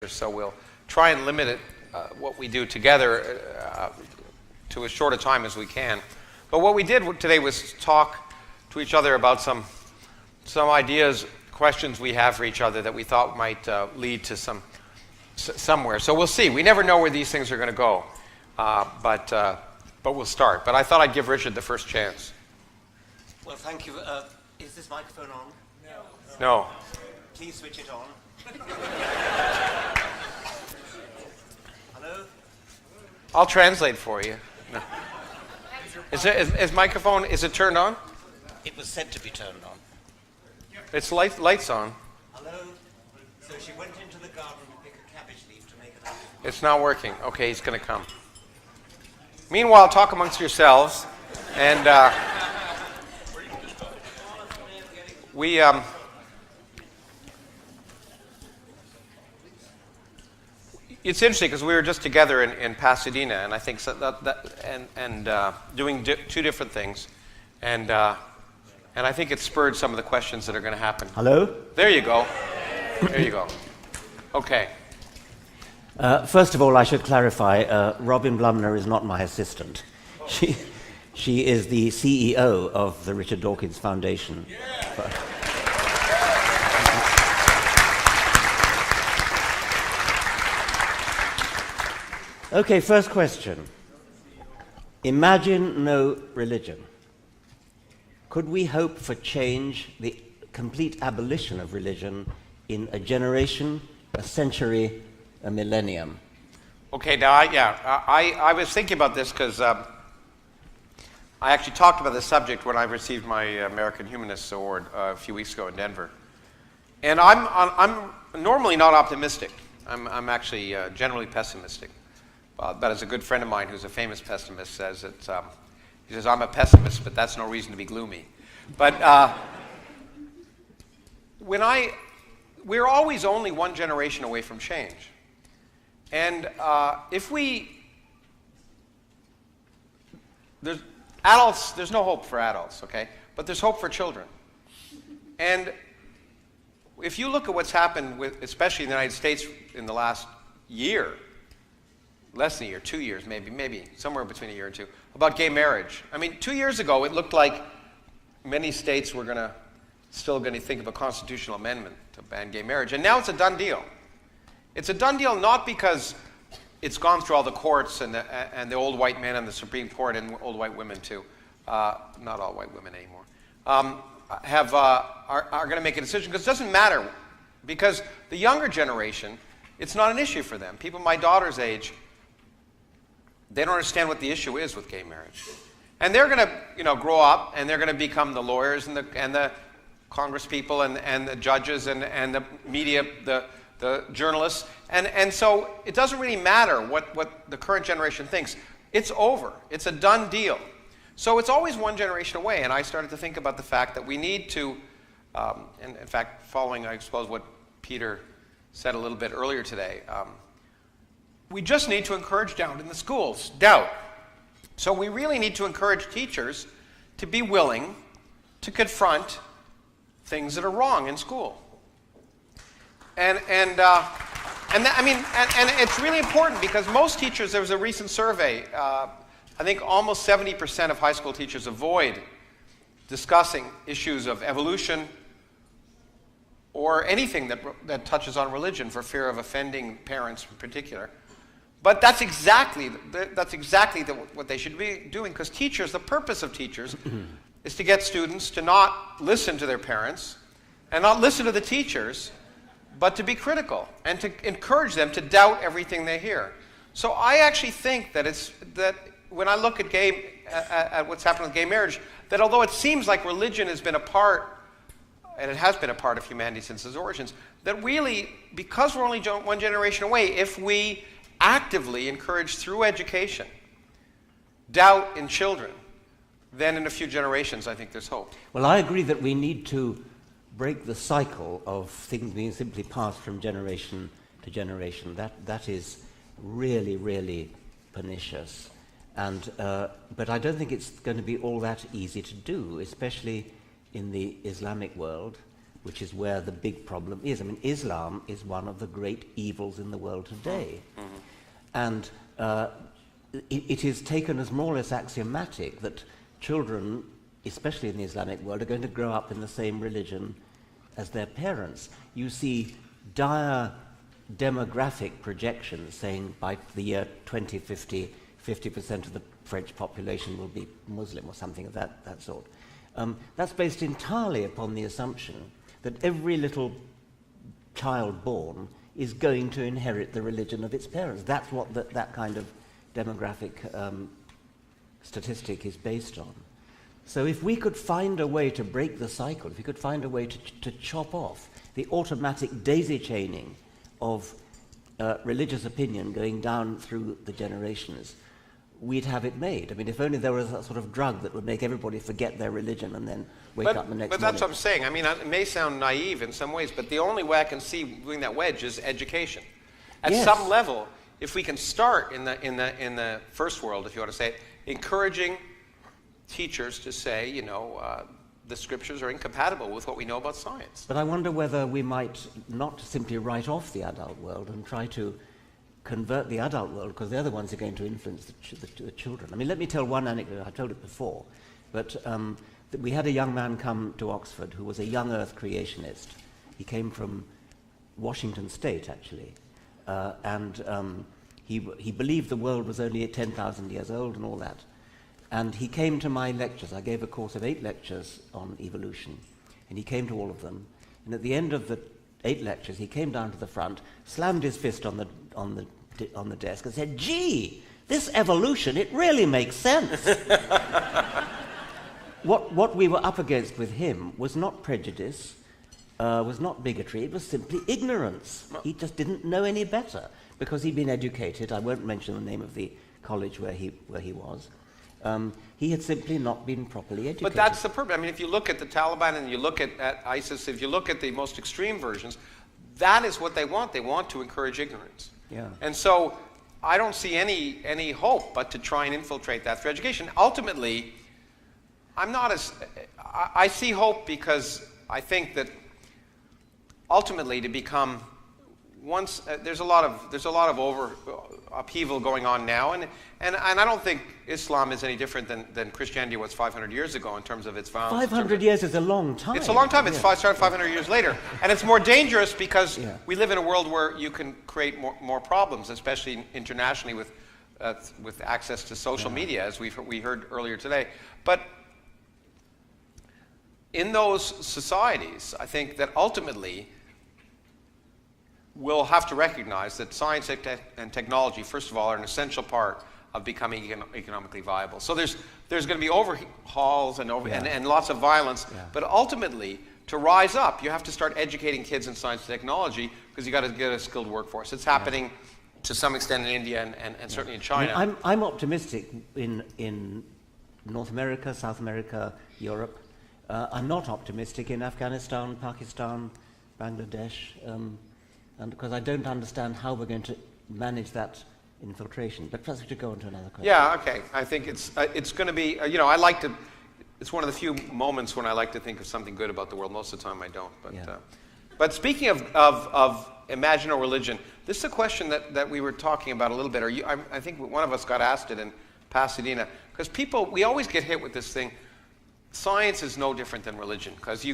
So we'll try and limit it, what we do together to as short a time as we can. But what we did today was talk to each other about some ideas, questions we have for each other that we thought might lead to somewhere. So we'll see. We never know where these things are going to go, but we'll start. But I thought I'd give Richard the first chance. Well, thank you. Is this microphone on? No. Please switch it on. Hello? I'll translate for you. No. Is microphone, is it turned on? It was said to be turned on. It's lights on. Hello? So she went into the garden to pick a cabbage leaf to make an apple. It's not working. Okay, he's going to come. Meanwhile, talk amongst yourselves. And it's interesting because we were just together in Pasadena, and I think doing two different things, and I think it spurred some of the questions that are going to happen. Hello? There you go. There you go. Okay. First of all, I should clarify, Robin Blumner is not my assistant. She is the CEO of the Richard Dawkins Foundation. Yeah. Okay, first question. Imagine no religion. Could we hope for change, the complete abolition of religion in a generation, a century, a millennium? Okay, now I was thinking about this because I actually talked about this subject when I received my American Humanists Award a few weeks ago in Denver. And I'm normally not optimistic. I'm actually generally pessimistic. But as a good friend of mine who's a famous pessimist says, he says, I'm a pessimist, but that's no reason to be gloomy. But we're always only one generation away from change. And there's no hope for adults, okay? But there's hope for children. And if you look at what's happened, especially in the United States in the last year, less than a year, 2 years maybe somewhere between a year and two, about gay marriage. I mean, 2 years ago, it looked like many states were still going to think of a constitutional amendment to ban gay marriage. And now it's a done deal. It's a done deal not because it's gone through all the courts and the old white men and the Supreme Court and old white women too, not all white women anymore, are going to make a decision, because it doesn't matter, because the younger generation, it's not an issue for them. People my daughter's age, they don't understand what the issue is with gay marriage. And they're going to grow up, and they're going to become the lawyers and the Congress people and the judges and the media, the journalists. And so it doesn't really matter what the current generation thinks. It's over. It's a done deal. So it's always one generation away. And I started to think about the fact that we need to, and in fact, following, I suppose, what Peter said a little bit earlier today, we just need to encourage doubt in the schools. Doubt. So we really need to encourage teachers to be willing to confront things that are wrong in school. And it's really important, because most teachers, there was a recent survey, I think almost 70% of high school teachers avoid discussing issues of evolution or anything that touches on religion for fear of offending parents in particular. But that's exactly what they should be doing, because teachers, the purpose of teachers is to get students to not listen to their parents and not listen to the teachers, but to be critical and to encourage them to doubt everything they hear. So I actually think that when I look at what's happened with gay marriage, that although it seems like religion has been a part, and it has been a part of humanity since its origins, that really, because we're only one generation away, if we actively encourage through education doubt in children, then in a few generations I think there's hope. Well, I agree that we need to break the cycle of things being simply passed from generation to generation. That is really, really pernicious. And but I don't think it's going to be all that easy to do, especially in the Islamic world. which is where the big problem is. I mean, Islam is one of the great evils in the world today. And it is taken as more or less axiomatic that children, especially in the Islamic world, are going to grow up in the same religion as their parents. You see dire demographic projections saying by the year 2050, 50% of the French population will be Muslim or something of that sort. That's based entirely upon the assumption that every little child born is going to inherit the religion of its parents. That's what that kind of demographic statistic is based on. So if we could find a way to break the cycle, if we could find a way to chop off the automatic daisy chaining of religious opinion going down through the generations, we'd have it made. I mean, if only there was a sort of drug that would make everybody forget their religion and then wake up the next morning. But that's what I'm saying. I mean, it may sound naive in some ways, but the only way I can see doing that wedge is education. At some level, if we can start in the first world, if you want to say it, encouraging teachers to say, you know, the scriptures are incompatible with what we know about science. But I wonder whether we might not simply write off the adult world and try to convert the adult world, because they're the ones who are going to influence the children. I mean, let me tell one anecdote. I've told it before, but we had a young man come to Oxford who was a young earth creationist. He came from Washington State, actually, and he believed the world was only 10,000 years old and all that. And he came to my lectures. I gave a course of 8 lectures on evolution, and he came to all of them. And at the end of the 8 lectures, he came down to the front, slammed his fist on the desk, and said, "Gee, this evolution, it really makes sense." What we were up against with him was not prejudice, was not bigotry. It was simply ignorance. He just didn't know any better because he'd been educated. I won't mention the name of the college where he was. He had simply not been properly educated. But that's the purpose. I mean, if you look at the Taliban and you look at ISIS, if you look at the most extreme versions, that is what they want. They want to encourage ignorance. Yeah. And so I don't see any hope but to try and infiltrate that through education. Ultimately, I see hope because I think that ultimately to become there's a lot of upheaval going on now, and I don't think Islam is any different than Christianity was 500 years ago in terms of its violence. 500 years is a long time. It's a long time. It's started 500 years later, and it's more dangerous because we live in a world where you can create more problems, especially internationally with access to social media, as we heard earlier today. But in those societies, I think that ultimately we'll have to recognize that science and technology, first of all, are an essential part of becoming economically viable. So there's going to be overhauls and lots of violence, but ultimately, to rise up, you have to start educating kids in science and technology because you've got to get a skilled workforce. It's happening to some extent in India and certainly in China. I mean, I'm optimistic in North America, South America, Europe. I'm not optimistic in Afghanistan, Pakistan, Bangladesh, and because I don't understand how we're going to manage that infiltration. But perhaps we should go on to another question. Yeah, okay. I think it's going to be, it's one of the few moments when I like to think of something good about the world. Most of the time I don't. But speaking of imaginal religion, this is a question that we were talking about a little bit. I think one of us got asked it in Pasadena. Because we always get hit with this thing. Science is no different than religion. Because,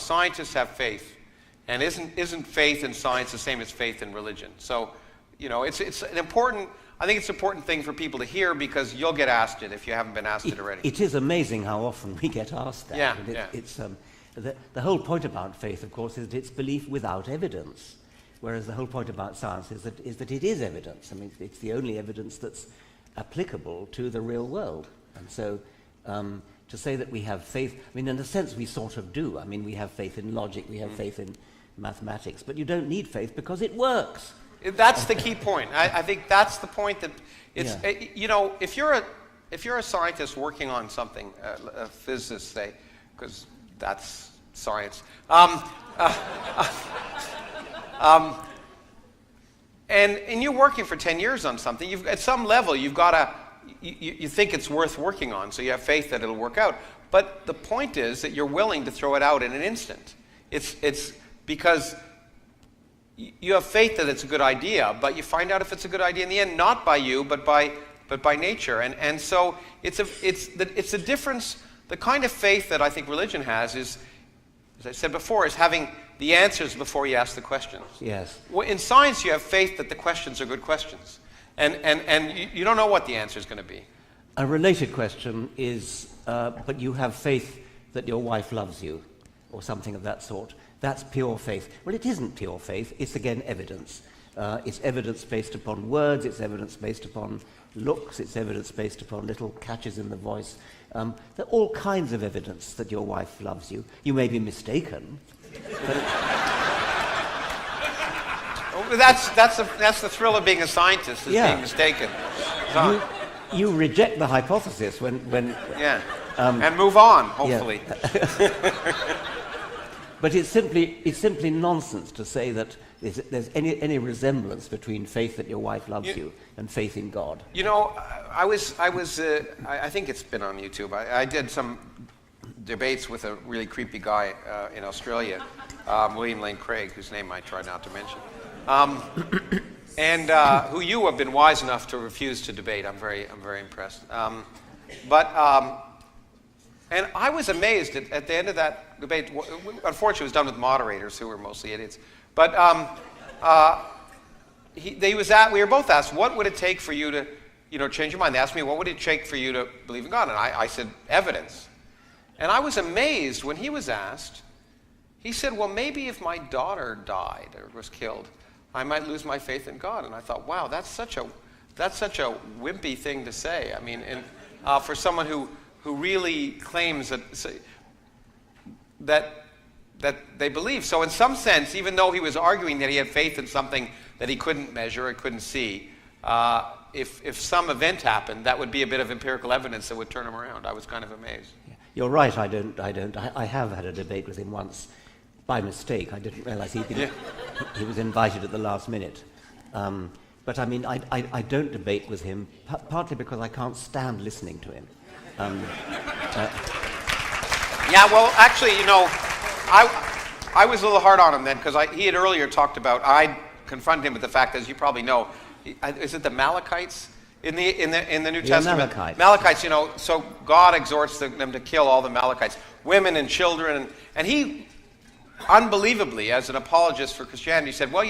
scientists have faith. And isn't faith in science the same as faith in religion? So, it's an important. I think it's an important thing for people to hear because you'll get asked it if you haven't been asked it already. It is amazing how often we get asked that. Yeah, It's the whole point about faith, of course, is that it's belief without evidence, whereas the whole point about science is that it is evidence. I mean, it's the only evidence that's applicable to the real world. And so, to say that we have faith, I mean, in a sense, we sort of do. I mean, we have faith in logic, we have faith in mathematics, but you don't need faith because it works. That's the key point. I think that's the point that it's, if you're a scientist working on something, a physicist, say, because that's science, and you're working for 10 years on something, at some level, you've got to, you think it's worth working on, so you have faith that it'll work out. But the point is that you're willing to throw it out in an instant. It's because you have faith that it's a good idea, but you find out if it's a good idea in the end, not by you, but by nature. And so it's a difference. The kind of faith that I think religion has is, as I said before, is having the answers before you ask the questions. Yes. Well, in science, you have faith that the questions are good questions. And you don't know what the answer is going to be. A related question is, but you have faith that your wife loves you, or something of that sort. That's pure faith. Well, it isn't pure faith. It's, again, evidence. It's evidence based upon words. It's evidence based upon looks. It's evidence based upon little catches in the voice. There are all kinds of evidence that your wife loves you. You may be mistaken. But that's the thrill of being a scientist, is being mistaken. So, you reject the hypothesis when and move on, hopefully. Yeah. But it's simply nonsense to say that there's any resemblance between faith that your wife loves you and faith in God. You know, I think it's been on YouTube. I did some debates with a really creepy guy in Australia, William Lane Craig, whose name I try not to mention, and who you have been wise enough to refuse to debate. I'm very impressed. And I was amazed at the end of that debate. Unfortunately, it was done with moderators who were mostly idiots. But we were both asked, what would it take for you to, change your mind? They asked me, what would it take for you to believe in God? And I said, evidence. And I was amazed when he was asked. He said, well, maybe if my daughter died or was killed, I might lose my faith in God. And I thought, wow, that's such a wimpy thing to say. I mean, for someone who really claims that they believe. So in some sense, even though he was arguing that he had faith in something that he couldn't measure or couldn't see, if some event happened, that would be a bit of empirical evidence that would turn him around. I was kind of amazed. Yeah. You're right, I don't. I have had a debate with him once by mistake. I didn't realize he was invited at the last minute. But I mean, I don't debate with him, partly because I can't stand listening to him. Yeah, well, actually, I was a little hard on him then because he had earlier talked about, I confronted him with the fact, as you probably know, is it the Malachites in the New Testament? Malachites, so God exhorts them to kill all the Malachites, women and children, and he, unbelievably, as an apologist for Christianity, said, well,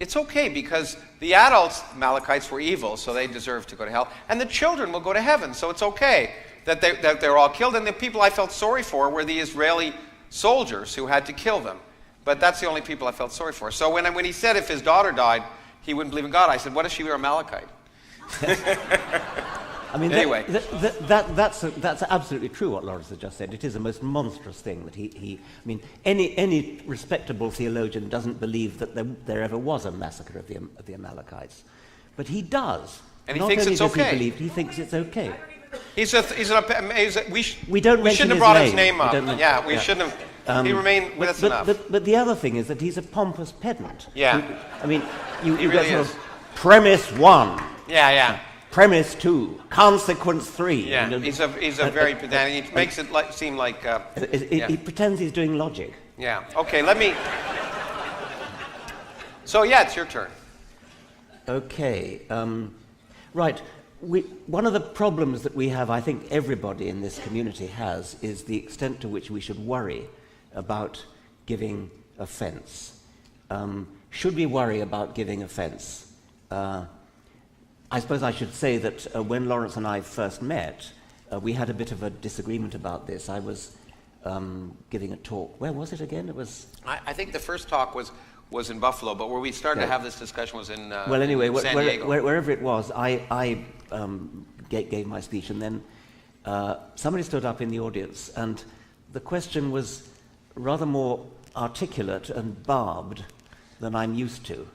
it's okay because the adults, Malachites, were evil, so they deserve to go to hell, and the children will go to heaven, so it's okay that they're all killed. And the people I felt sorry for were the Israeli soldiers who had to kill them. But that's the only people I felt sorry for. So when he said if his daughter died, he wouldn't believe in God, I said, what if she were a Malachite? I mean, anyway. That's absolutely true what Lawrence has just said. It is a most monstrous thing that I mean, any respectable theologian doesn't believe that there ever was a massacre of the Amalekites. But he does. And he thinks it's okay. He thinks it's okay. We shouldn't have brought his name up. We shouldn't have. He remained with us enough. But the other thing is that he's a pompous pedant. Yeah. You really get sort of premise 1. Yeah. Premise 2, consequence 3. Yeah, he's a very pedantic. He makes it seem like... He pretends he's doing logic. Yeah, okay, let me... So, it's your turn. Okay, right. One of the problems that we have, I think everybody in this community has, is the extent to which we should worry about giving offence. Should we worry about giving offence? I suppose I should say that when Lawrence and I first met, we had a bit of a disagreement about this. I was giving a talk. Where was it again? It was... I think the first talk was in Buffalo, but where we started to have this discussion was in San Diego. Wherever it was, I gave my speech, and then somebody stood up in the audience, and the question was rather more articulate and barbed than I'm used to.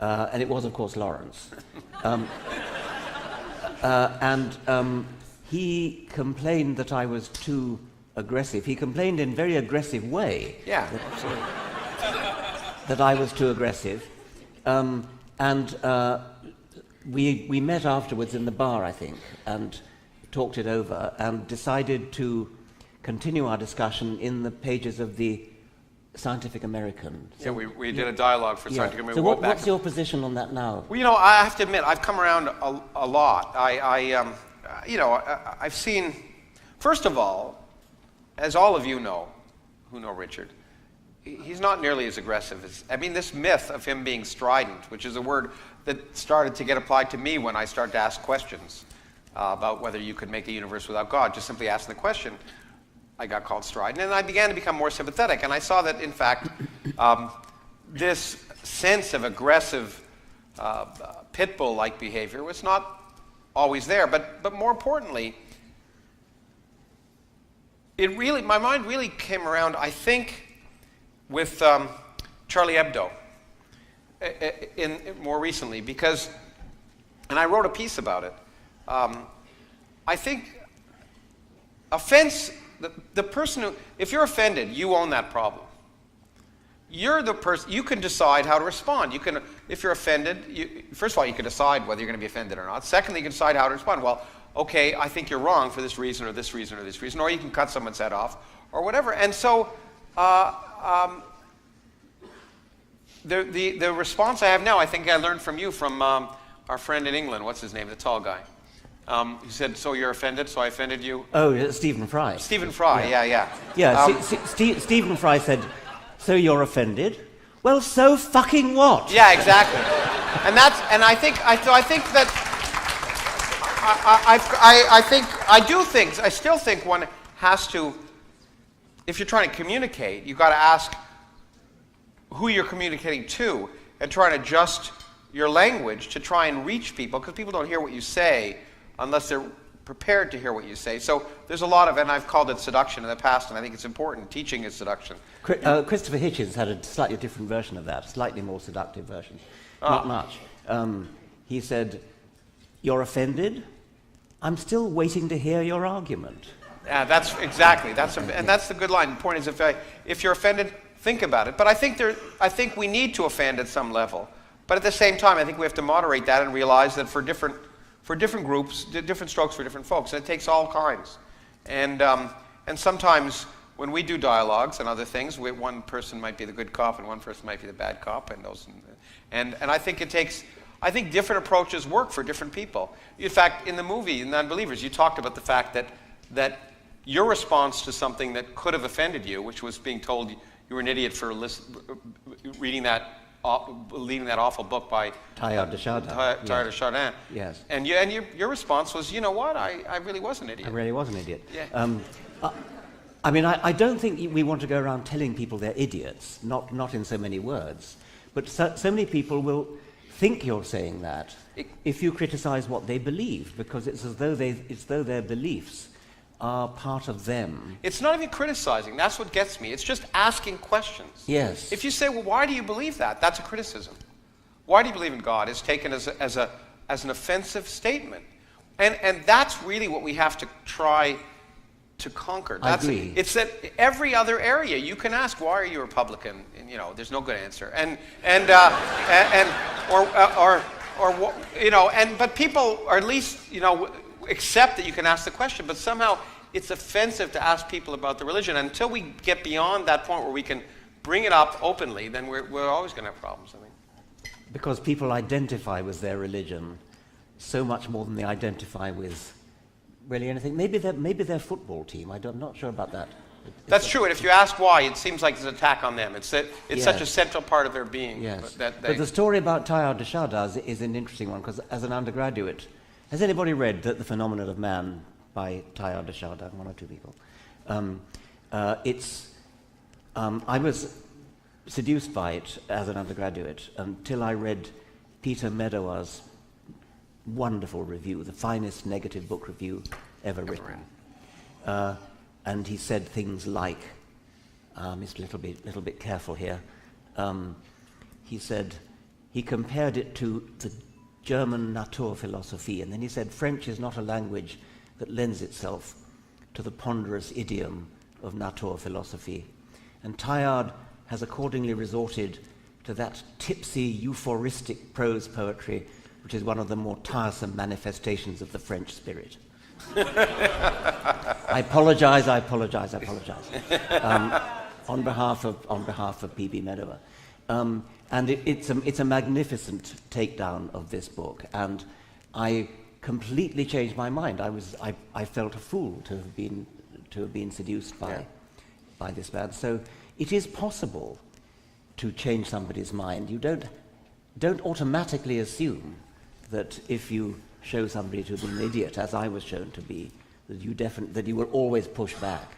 And it was, of course, Lawrence. He complained that I was too aggressive. He complained in a very aggressive way. Yeah. That I was too aggressive. We met afterwards in the bar, I think, and talked it over and decided to continue our discussion in the pages of the Scientific American. Yeah, we did a dialogue for Scientific American. So what's your position on that now? Well, I have to admit, I've come around a lot. I've seen, first of all, as all of you know, who know Richard, he's not nearly as aggressive as, this myth of him being strident, which is a word that started to get applied to me when I started to ask questions about whether you could make a universe without God, just simply asking the question, I got called strident, and I began to become more sympathetic, and I saw that, in fact, this sense of aggressive pit bull-like behavior was not always there, but more importantly, my mind really came around, I think, with Charlie Hebdo more recently, because, and I wrote a piece about it, I think offense, the person who, if you're offended, you own that problem. You're the person, you can decide how to respond. You can, if you're offended, first of all, you can decide whether you're going to be offended or not. Secondly, you can decide how to respond. Well, okay, I think you're wrong for this reason or this reason or this reason, or you can cut someone's head off or whatever. And so the response I have now, I think I learned from you, from our friend in England, what's his name, the tall guy. He said, so you're offended, so I offended you? Oh, Stephen Fry. Stephen Fry, yeah. Yeah, Stephen Fry said, so you're offended? Well, so fucking what? Yeah, exactly. And I still think one has to, if you're trying to communicate, you've got to ask who you're communicating to and try and adjust your language to try and reach people, because people don't hear what you say unless they're prepared to hear what you say. So there's a lot of, and I've called it seduction in the past, and I think it's important. Teaching is seduction. Christopher Hitchens had a slightly different version of that, a slightly more seductive version. Not much. He said, you're offended? I'm still waiting to hear your argument. Yeah, that's exactly. And that's the good line. The point is, if you're offended, think about it. But I think we need to offend at some level. But at the same time, I think we have to moderate that and realize that for different groups, different strokes for different folks, and it takes all kinds. And sometimes when we do dialogues and other things, one person might be the good cop and one person might be the bad cop, and I think different approaches work for different people. In fact, in the movie Non-Believers, you talked about the fact that your response to something that could have offended you, which was being told you were an idiot for reading that awful book by Teilhard de Chardin. Teilhard de Chardin. Yes. And your response was, you know what, I really was an idiot. I really was an idiot. Yeah. I don't think we want to go around telling people they're idiots, not in so many words. But so many people will think you're saying that if you criticize what they believe, because it's as though their beliefs are part of them. It's not even criticizing. That's what gets me. It's just asking questions. Yes. If you say, well, why do you believe that? That's a criticism. Why do you believe in God? It's taken as an offensive statement. And that's really what we have to try to conquer. I agree. It's that every other area you can ask, why are you a Republican? And, there's no good answer. But people are at least, accept that you can ask the question, but somehow it's offensive to ask people about the religion. Until we get beyond that point where we can bring it up openly, then we're always going to have problems, I think. Because people identify with their religion so much more than they identify with really anything. Maybe their football team. I'm not sure about that. That's true, and if you ask why, it seems like it's an attack on them. It's Yes. such a central part of their being. Yes. But the story about Teilhard de Chardin is an interesting one, because as an undergraduate, has anybody read The Phenomenon of Man by Teilhard de Chardin? One or two people. I was seduced by it as an undergraduate until I read Peter Medawar's wonderful review, the finest negative book review ever written. And he said things like, just a little bit careful here. He said, he compared it to the German Naturphilosophie, and then he said, French is not a language that lends itself to the ponderous idiom of Naturphilosophie. And Teilhard has accordingly resorted to that tipsy, euphoristic prose poetry, which is one of the more tiresome manifestations of the French spirit. I apologize. on behalf of P.B. Medower. And it's a magnificent takedown of this book, and I completely changed my mind. I felt a fool to have been seduced by this man. So it is possible to change somebody's mind. You don't automatically assume that if you show somebody to be an idiot, as I was shown to be, that you will always push back.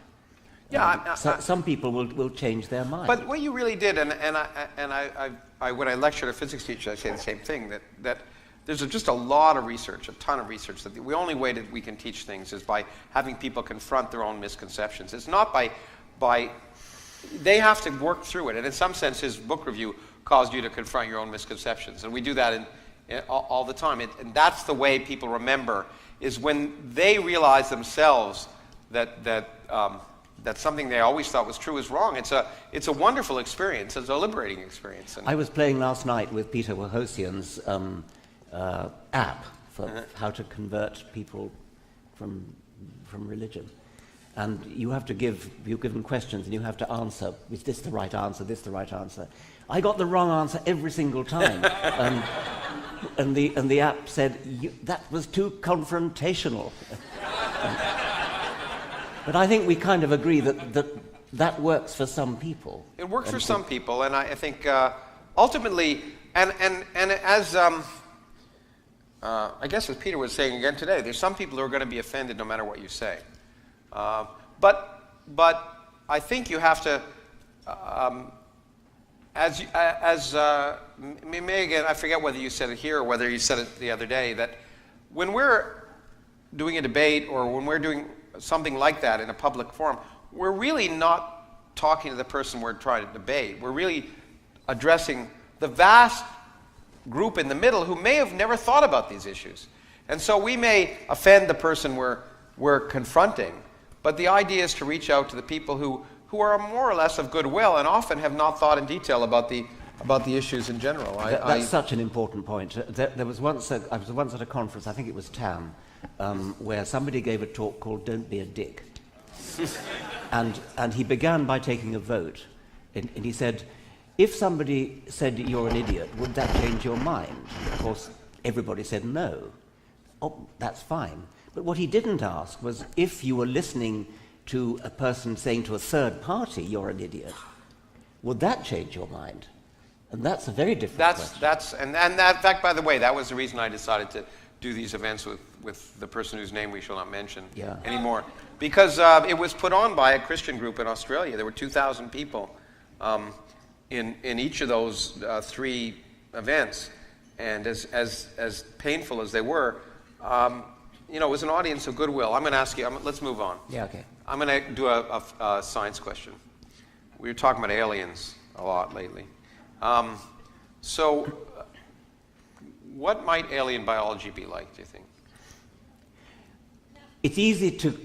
Yeah, some people will change their mind. But what you really did, and I when I lectured a physics teacher, I say the same thing, that there's just a lot of research, a ton of research, that the only way that we can teach things is by having people confront their own misconceptions. It's not by they have to work through it. And in some sense, his book review caused you to confront your own misconceptions. And we do that all the time. And that's the way people remember, is when they realize themselves that something they always thought was true is wrong. It's a wonderful experience. It's a liberating experience. And I was playing last night with Peter Wojciechowski's app for how to convert people from religion. And you're given questions and you have to answer, is this the right answer, this the right answer? I got the wrong answer every single time. And the app said, that was too confrontational. But I think we kind of agree that works for some people. It works for some people, and I think ultimately, and as I guess as Peter was saying again today, there's some people who are going to be offended no matter what you say. But I think you have to, Megan, I forget whether you said it here or whether you said it the other day, that when we're doing a debate or when we're doing something like that in a public forum, we're really not talking to the person we're trying to debate. We're really addressing the vast group in the middle who may have never thought about these issues. And so we may offend the person we're confronting, but the idea is to reach out to the people who are more or less of goodwill and often have not thought in detail about the issues in general. That's such an important point. I was once at a conference, I think it was TAM, where somebody gave a talk called "Don't Be a Dick," and he began by taking a vote, and he said, if somebody said you're an idiot, would that change your mind? Of course, everybody said no. Oh, that's fine. But what he didn't ask was, if you were listening to a person saying to a third party you're an idiot, would that change your mind? And that's a very different question. And that, in fact, by the way, that was the reason I decided to do these events with the person whose name we shall not mention anymore. Because it was put on by a Christian group in Australia. There were 2,000 people in each of those 3 events. And as painful as they were, it was an audience of goodwill. I'm going to ask you, let's move on. Yeah, okay. I'm going to do a science question. We were talking about aliens a lot lately. So what might alien biology be like, do you think? It's easy to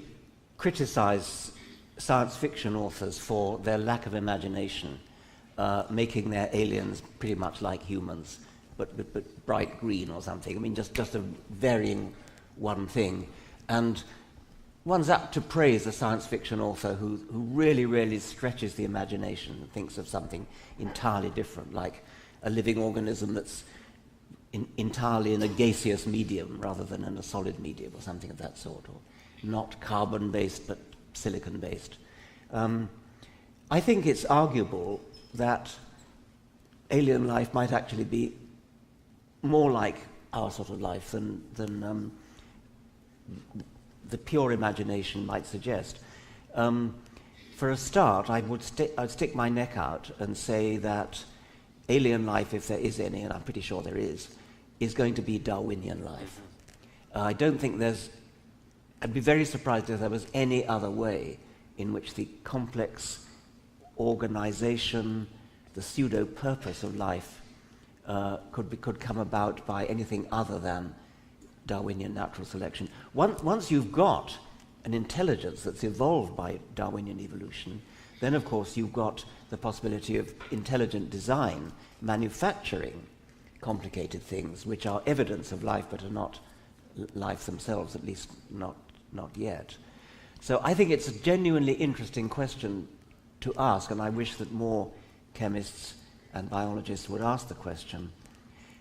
criticize science fiction authors for their lack of imagination, making their aliens pretty much like humans, but bright green or something. I mean, just a varying one thing. And one's apt to praise a science fiction author who really, really stretches the imagination and thinks of something entirely different, like a living organism that's entirely in a gaseous medium rather than in a solid medium or something of that sort, or not carbon-based but silicon-based. I think it's arguable that alien life might actually be more like our sort of life than the pure imagination might suggest. For a start, I'd stick my neck out and say that alien life, if there is any, and I'm pretty sure there is going to be Darwinian life. I don't think I'd be very surprised if there was any other way in which the complex organization, the pseudo-purpose of life could come about by anything other than Darwinian natural selection. Once you've got an intelligence that's evolved by Darwinian evolution, then of course you've got the possibility of intelligent design, manufacturing complicated things which are evidence of life but are not life themselves, at least not yet. So I think it's a genuinely interesting question to ask, and I wish that more chemists and biologists would ask the question,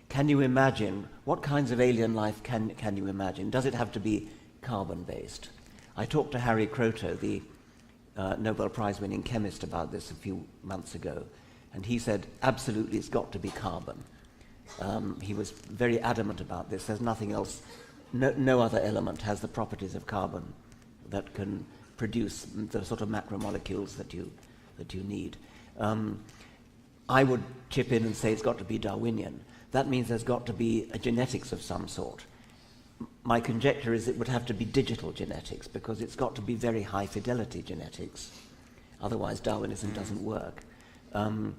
can you imagine, what kinds of alien life can you imagine? Does it have to be carbon-based? I talked to Harry Kroto, the Nobel Prize-winning chemist, about this a few months ago, and he said, absolutely, it's got to be carbon. He was very adamant about this. There's nothing else, no other element has the properties of carbon that can produce the sort of macromolecules that you need. I would chip in and say it's got to be Darwinian. That means there's got to be a genetics of some sort. My conjecture is it would have to be digital genetics, because it's got to be very high fidelity genetics. Otherwise Darwinism doesn't work. And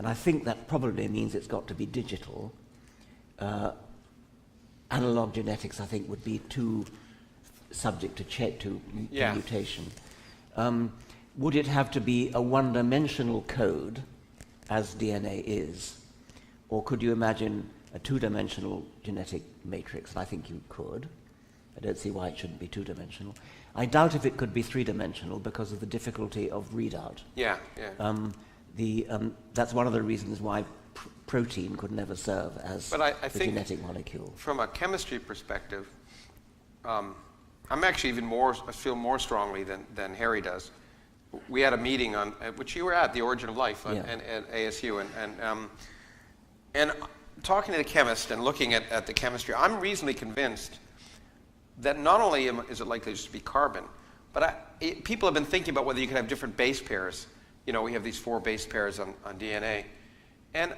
I think that probably means it's got to be digital. Analog genetics, I think, would be too subject to mutation. Would it have to be a one-dimensional code, as DNA is? Or could you imagine a two-dimensional genetic matrix? And I think you could. I don't see why it shouldn't be two-dimensional. I doubt if it could be three-dimensional because of the difficulty of readout. Yeah. That's one of the reasons why protein could never serve as I the think genetic molecule. From a chemistry perspective, I'm actually I feel more strongly than Harry does. We had a meeting on which you were at, The Origin of Life, at ASU, and talking to the chemist and looking at the chemistry, I'm reasonably convinced that not only is it likely just to be carbon, but people have been thinking about whether you could have different base pairs. You know, we have these 4 base pairs on DNA, and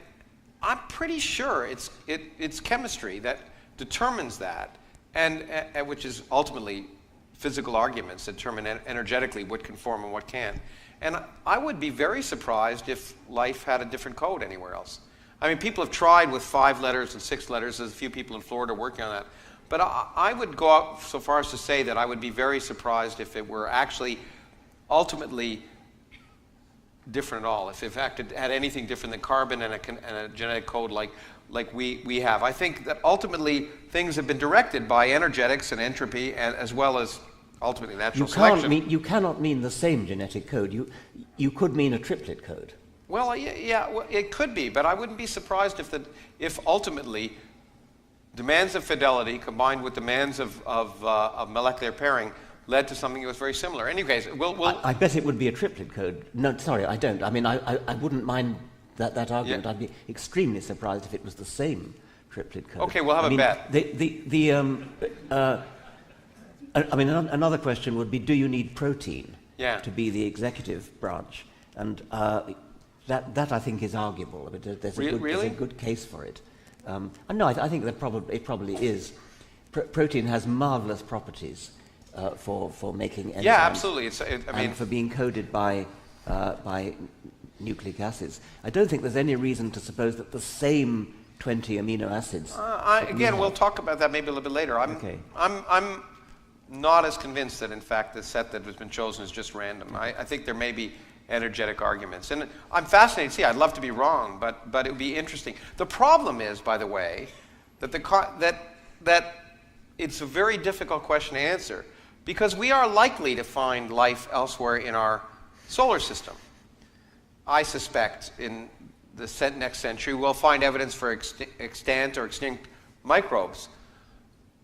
I'm pretty sure it's chemistry that determines that, and which is ultimately physical arguments that determine energetically what can form and what can't. And I would be very surprised if life had a different code anywhere else. I mean, people have tried with 5 letters and 6 letters. There's a few people in Florida working on that. But I would go out so far as to say that I would be very surprised if it were actually ultimately different at all. If in fact it had anything different than carbon and a genetic code like we have. I think that ultimately things have been directed by energetics and entropy, and as well as ultimately natural selection. You cannot mean the same genetic code. You could mean a triplet code. Well, well, it could be, but I wouldn't be surprised if ultimately demands of fidelity combined with demands of molecular pairing led to something that was very similar. In any case, I bet it would be a triplet code. No, sorry, I don't. I mean, I wouldn't mind that argument. Yeah. I'd be extremely surprised if it was the same triplet code. Okay, we'll have a bet. Another question would be, do you need protein to be the executive branch? And that I think is arguable. I mean, there's a good case for it. No, I think that it probably is. Protein has marvelous properties for making enzymes. Yeah, absolutely. And for being coded by nucleic acids. I don't think there's any reason to suppose that the same 20 amino acids. We'll talk about that maybe a little bit later. I'm not as convinced that in fact the set that has been chosen is just random. I think there may be energetic arguments, and I'm fascinated to see. I'd love to be wrong, but it would be interesting. The problem is, by the way, that it's a very difficult question to answer, because we are likely to find life elsewhere in our solar system. I suspect in the next century we'll find evidence for extant or extinct microbes.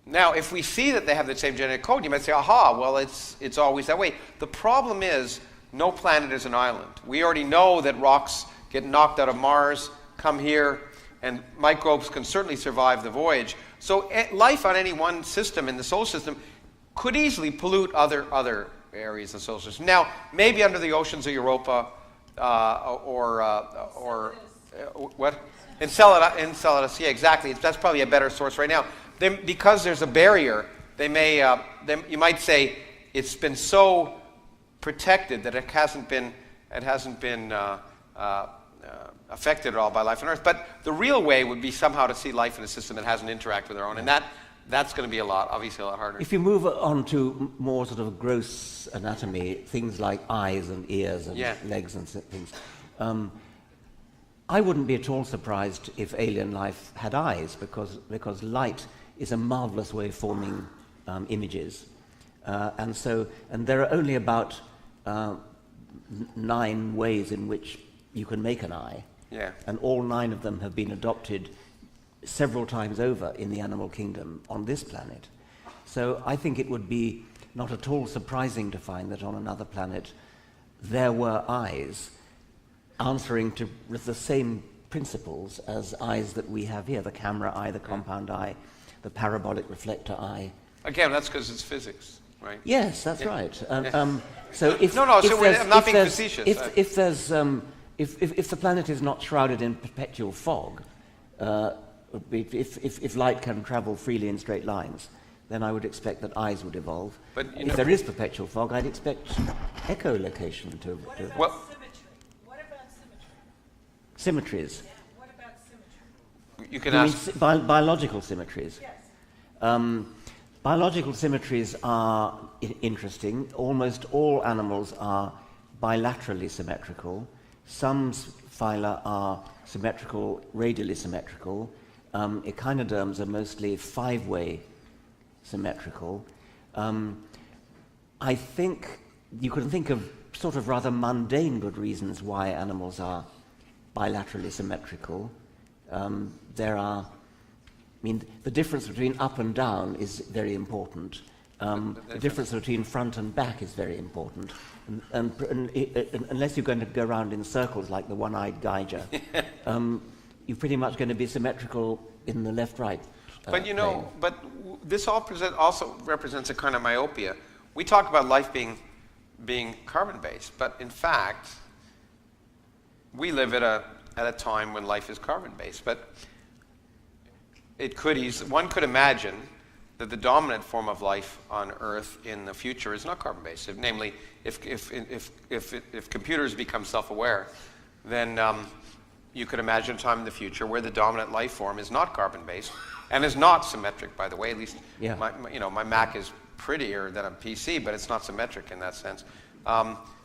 Now, if we see that they have the same genetic code, you might say, aha, well, it's always that way. The problem is, no planet is an island. We already know that rocks get knocked out of Mars, come here, and microbes can certainly survive the voyage. So life on any one system in the solar system could easily pollute other areas of the solar system. Now, maybe under the oceans of Europa or what? Enceladus, yeah, exactly. That's probably a better source right now. Because there's a barrier, you might say it's been so protected that it hasn't been affected at all by life on Earth. But the real way would be somehow to see life in a system that hasn't interacted with our own, and that's going to be obviously a lot harder. If you move on to more sort of gross anatomy, things like eyes and ears and legs and things, I wouldn't be at all surprised if alien life had eyes, because light is a marvelous way of forming images, and there are only about 9 ways in which you can make an eye. Yeah. And all 9 of them have been adopted several times over in the animal kingdom on this planet. So I think it would be not at all surprising to find that on another planet there were eyes answering to the same principles as eyes that we have here, the camera eye, the compound eye, the parabolic reflector eye. Again, that's because it's physics, right? Yes, that's right. So I'm not being facetious. If the planet is not shrouded in perpetual fog, if light can travel freely in straight lines, then I would expect that eyes would evolve. But if there is perpetual fog, I'd expect echolocation to. What about symmetry? Symmetries. Yeah. What about symmetry? You can ask biological symmetries. Yes. Biological symmetries are interesting. Almost all animals are bilaterally symmetrical. Some phyla are symmetrical, radially symmetrical. Echinoderms are mostly 5-way symmetrical. I think you can think of sort of rather mundane good reasons why animals are bilaterally symmetrical. The difference between up and down is very important. The difference between front and back is very important. And unless you're going to go around in circles like the one-eyed geiger, you're pretty much going to be symmetrical in the left-right. But this also represents a kind of myopia. We talk about life being carbon-based, but in fact, we live at a time when life is carbon-based. But one could imagine that the dominant form of life on Earth in the future is not carbon-based. Namely, if computers become self-aware, then you could imagine a time in the future where the dominant life form is not carbon-based and is not symmetric, by the way. At least my Mac is prettier than a PC, but it's not symmetric in that sense.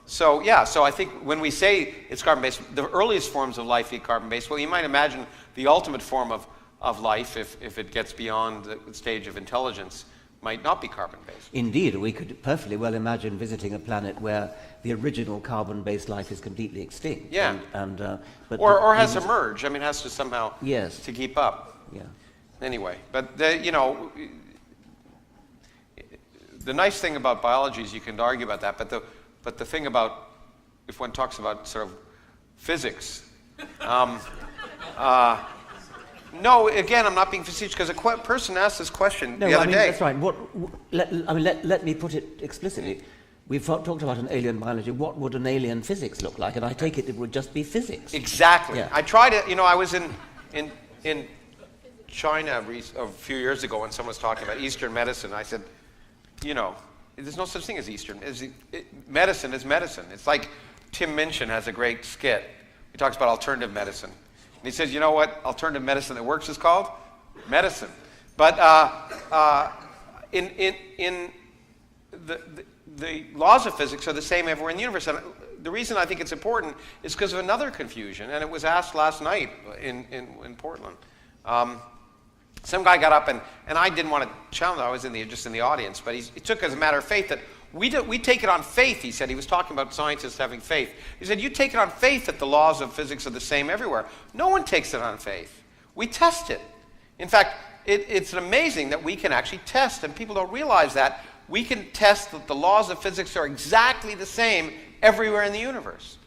So I think when we say it's carbon-based, the earliest forms of life be carbon-based. Well, you might imagine the ultimate form of life, if it gets beyond the stage of intelligence, might not be carbon-based. Indeed, we could perfectly well imagine visiting a planet where the original carbon-based life is completely extinct. Yeah. Or has to merge. I mean, has to somehow to keep up. Yeah. Anyway, but the nice thing about biology is you can argue about that. But the thing about, if one talks about sort of physics. No, again, I'm not being facetious because a person asked this question the other day. That's right. Let me put it explicitly. We've talked about an alien biology. What would an alien physics look like? And I take it would just be physics. Exactly. Yeah. I tried it. I was in China a few years ago when someone was talking about Eastern medicine. I said, there's no such thing as Eastern. Medicine is medicine. It's like Tim Minchin has a great skit. He talks about alternative medicine. And he says, you know what alternative medicine that works is called? Medicine. But in the laws of physics are the same everywhere in the universe. And the reason I think it's important is because of another confusion, and it was asked last night in Portland. Some guy got up, and I didn't want to challenge him. I was just in the audience, but he took as a matter of faith that we take it on faith, he said. He was talking about scientists having faith. He said, you take it on faith that the laws of physics are the same everywhere. No one takes it on faith. We test it. In fact, it's amazing that we can actually test, and people don't realize that. We can test that the laws of physics are exactly the same everywhere in the universe,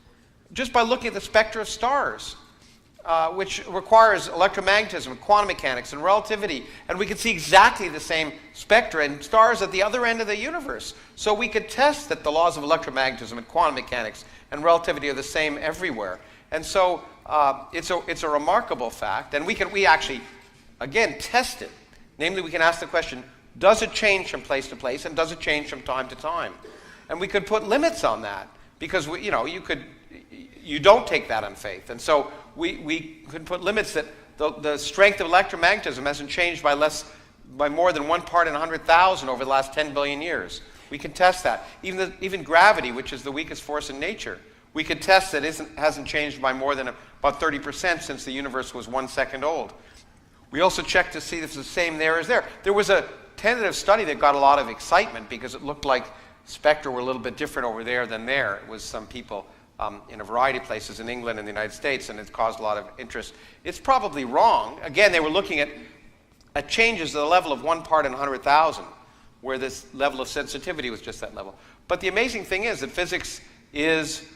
just by looking at the spectra of stars. Which requires electromagnetism, quantum mechanics, and relativity. And we could see exactly the same spectra and stars at the other end of the universe. So we could test that the laws of electromagnetism and quantum mechanics and relativity are the same everywhere. And so it's a remarkable fact. And we actually, again, test it. Namely, we can ask the question, does it change from place to place, and does it change from time to time? And we could put limits on that, because you don't take that on faith. And so we could put limits that the strength of electromagnetism hasn't changed by more than 1 part in 100,000 over the last 10 billion years. We can test that. Even gravity, which is the weakest force in nature, we could test that hasn't changed by more than about 30% since the universe was 1 second old. We also checked to see if it's the same there as there. There was a tentative study that got a lot of excitement because it looked like spectra were a little bit different over there than there. It was some people in a variety of places in England and the United States, and it caused a lot of interest. It's probably wrong. Again, they were looking at changes at the level of 1 part in 100,000, where this level of sensitivity was just that level. But the amazing thing is that physics is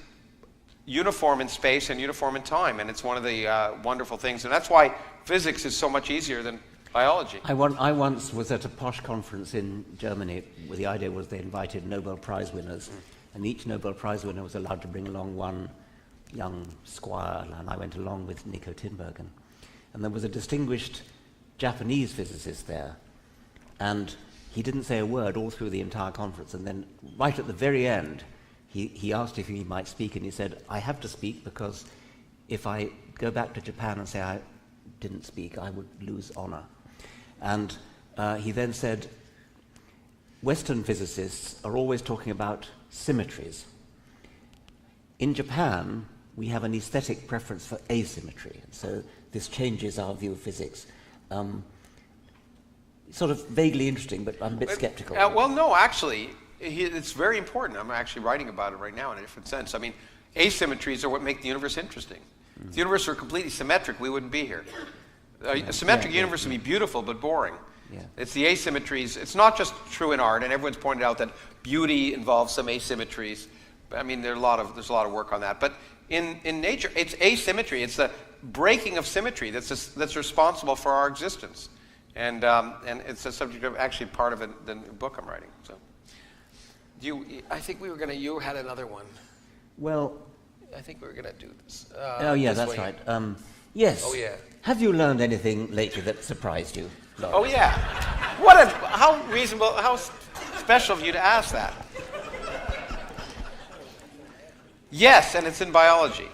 uniform in space and uniform in time, and it's one of the wonderful things. And that's why physics is so much easier than biology. I once was at a posh conference in Germany where the idea was they invited Nobel Prize winners, and each Nobel Prize winner was allowed to bring along one young squire, and I went along with Nico Tinbergen. And there was a distinguished Japanese physicist there, and he didn't say a word all through the entire conference, and then right at the very end, he asked if he might speak, and he said, I have to speak because if I go back to Japan and say I didn't speak, I would lose honor. And he then said, Western physicists are always talking about symmetries. In Japan, we have an aesthetic preference for asymmetry, so this changes our view of physics. Sort of vaguely interesting, but I'm a bit skeptical. Well, no, actually, it's very important. I'm actually writing about it right now in a different sense. I mean, asymmetries are what make the universe interesting. If the universe were completely symmetric, we wouldn't be here. A symmetric universe would be beautiful but boring. Yeah. It's the asymmetries. It's not just true in art, and everyone's pointed out that beauty involves some asymmetries. I mean, there's a lot of work on that. But in nature, it's asymmetry. It's the breaking of symmetry that's responsible for our existence. And it's a subject of actually part of it, the book I'm writing. So, I think we were going to. You had another one. Well, I think we were going to do this. oh yeah, this that's way. right. Yes. Oh yeah. Have you learned anything lately that surprised you, Laura? oh yeah, how reasonable, how special of you to ask that. Yes, and it's in biology.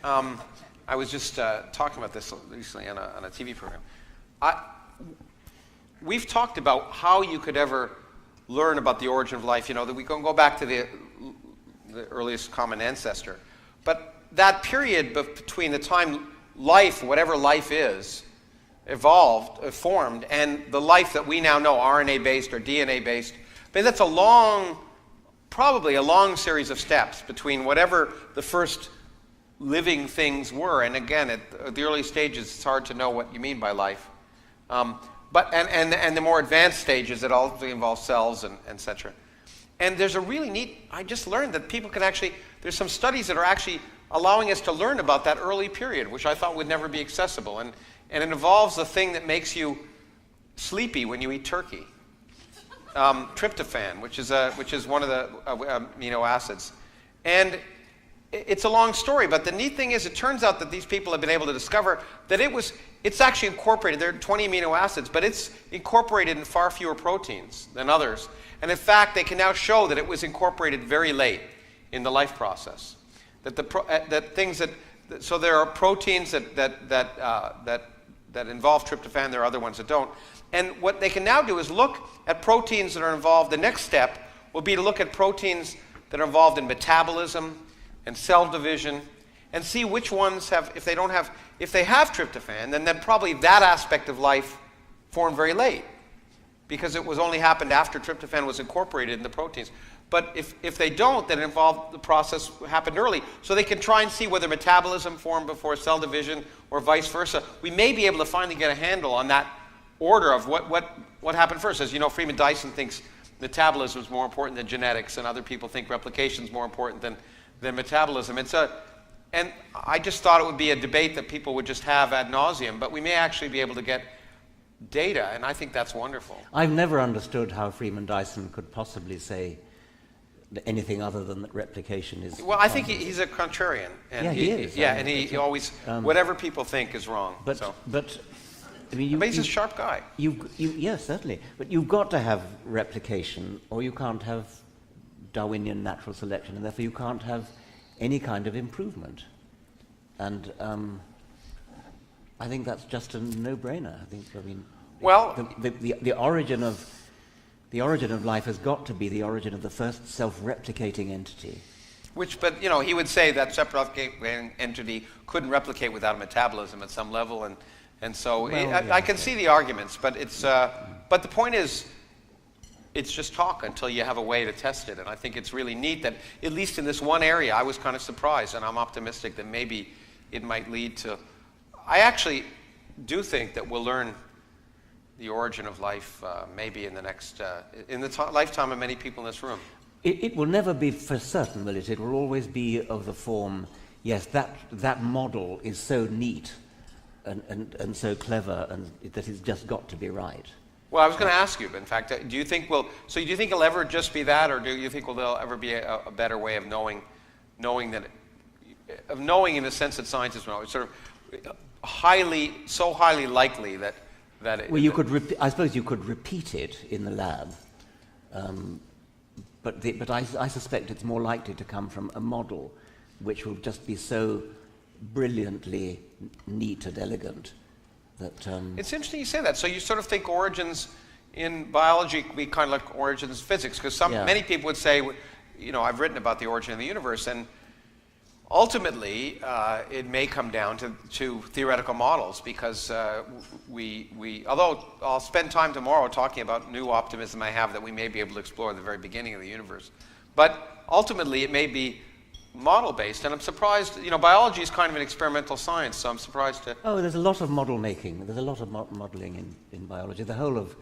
I was just talking about this recently on a TV program. We've talked about how you could ever learn about the origin of life. You know, that we can go back to the earliest common ancestor. But that period between the time life, whatever life is, formed, and the life that we now know, RNA-based or DNA-based, I mean, that's probably a long series of steps between whatever the first living things were. And again, at the early stages, it's hard to know what you mean by life. But the more advanced stages, it also involves cells and et cetera. And there's a really neat, I just learned that people can actually, there's some studies that are actually allowing us to learn about that early period, which I thought would never be accessible. And it involves the thing that makes you sleepy when you eat turkey. Tryptophan, which is one of the amino acids. And it's a long story, but the neat thing is it turns out that these people have been able to discover that it's actually incorporated. There are 20 amino acids, but it's incorporated in far fewer proteins than others. And in fact, they can now show that it was incorporated very late in the life process. So there are proteins that involve tryptophan. There are other ones that don't. And what they can now do is look at proteins that are involved. The next step will be to look at proteins that are involved in metabolism and cell division, and see which ones have, if they have tryptophan, then probably that aspect of life formed very late, because it was only happened after tryptophan was incorporated in the proteins. But if they don't, then the process happened early. So they can try and see whether metabolism formed before cell division or vice versa. We may be able to finally get a handle on that order of what happened first. As you know, Freeman Dyson thinks metabolism is more important than genetics, and other people think replication is more important than metabolism. And I just thought it would be a debate that people would just have ad nauseum, but we may actually be able to get data, and I think that's wonderful. I've never understood how Freeman Dyson could possibly say anything other than that replication is... Well, I think he's a contrarian. And yeah, he is. Yeah, and he always, whatever people think is wrong. But I mean, but he's a sharp guy. Yes, certainly. But you've got to have replication, or you can't have Darwinian natural selection, and therefore you can't have any kind of improvement. And I think that's just a no-brainer. The origin of life has got to be the origin of the first self-replicating entity. But he would say that self-replicating entity couldn't replicate without a metabolism at some level, and so I can see the arguments, but it's but the point is, it's just talk until you have a way to test it. And I think it's really neat that, at least in this one area, I was kind of surprised, and I'm optimistic that maybe it might lead to... I actually do think that we'll learn the origin of life maybe in the next... in the lifetime of many people in this room. It will never be for certain, will it? It will always be of the form, yes, that model is so neat and so clever and that it's just got to be right. Well, I was going to ask you, but in fact, do you think do you think it'll ever just be that, or do you think there'll ever be a better way of knowing in the sense that scientists know? It's sort of so highly likely that it... Well, I suppose you could repeat it in the lab, but I suspect it's more likely to come from a model which will just be so brilliantly neat and elegant that... It's interesting you say that. So you sort of think origins in biology be kind of like origins in physics, because many people would say, I've written about the origin of the universe, and ultimately it may come down to theoretical models, because although I'll spend time tomorrow talking about new optimism I have that we may be able to explore the very beginning of the universe, but ultimately it may be model-based, and I'm surprised, biology is kind of an experimental science, so I'm surprised to... Oh, there's a lot of model making. There's a lot of modeling in biology. The whole of,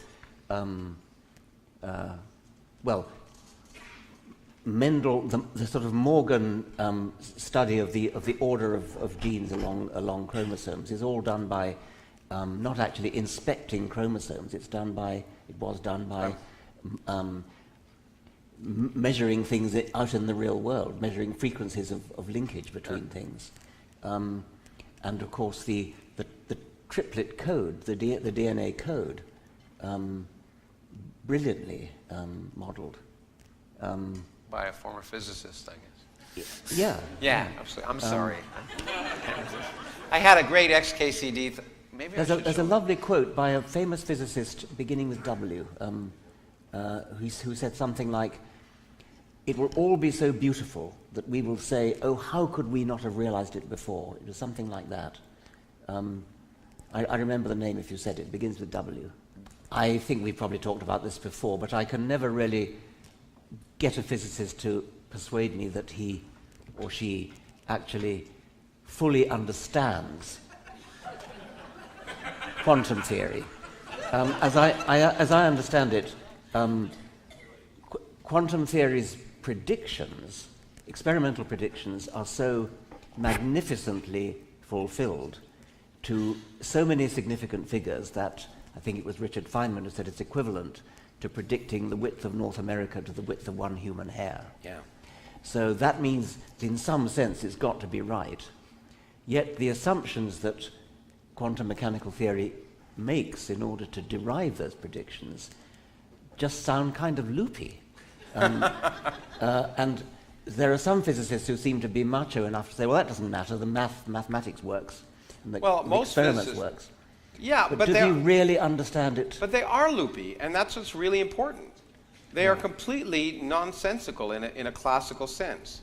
Mendel, the sort of Morgan study of the order of genes along chromosomes is all done by not actually inspecting chromosomes. It was done by measuring things out in the real world, measuring frequencies of linkage between things, and of course the triplet code, the DNA code, brilliantly modelled. By a former physicist, I guess. Yeah. Yeah, absolutely. I'm sorry. I had a great XKCD. Maybe there's a lovely quote by a famous physicist beginning with W, who said something like, "It will all be so beautiful that we will say, oh, how could we not have realized it before?" It was something like that. I remember the name if you said it. It begins with W. I think we've probably talked about this before, but I can never really get a physicist to persuade me that he or she actually fully understands quantum theory. As I understand it, quantum theory's predictions, experimental predictions, are so magnificently fulfilled to so many significant figures that I think it was Richard Feynman who said it's equivalent to predicting the width of North America to the width of one human hair. Yeah. So that means, in some sense, it's got to be right. Yet the assumptions that quantum mechanical theory makes in order to derive those predictions just sound kind of loopy. And there are some physicists who seem to be macho enough to say, well, that doesn't matter, the mathematics works, and the experiments works. Yeah, but do you really understand it? But they are loopy, and that's what's really important. They are completely nonsensical in a classical sense.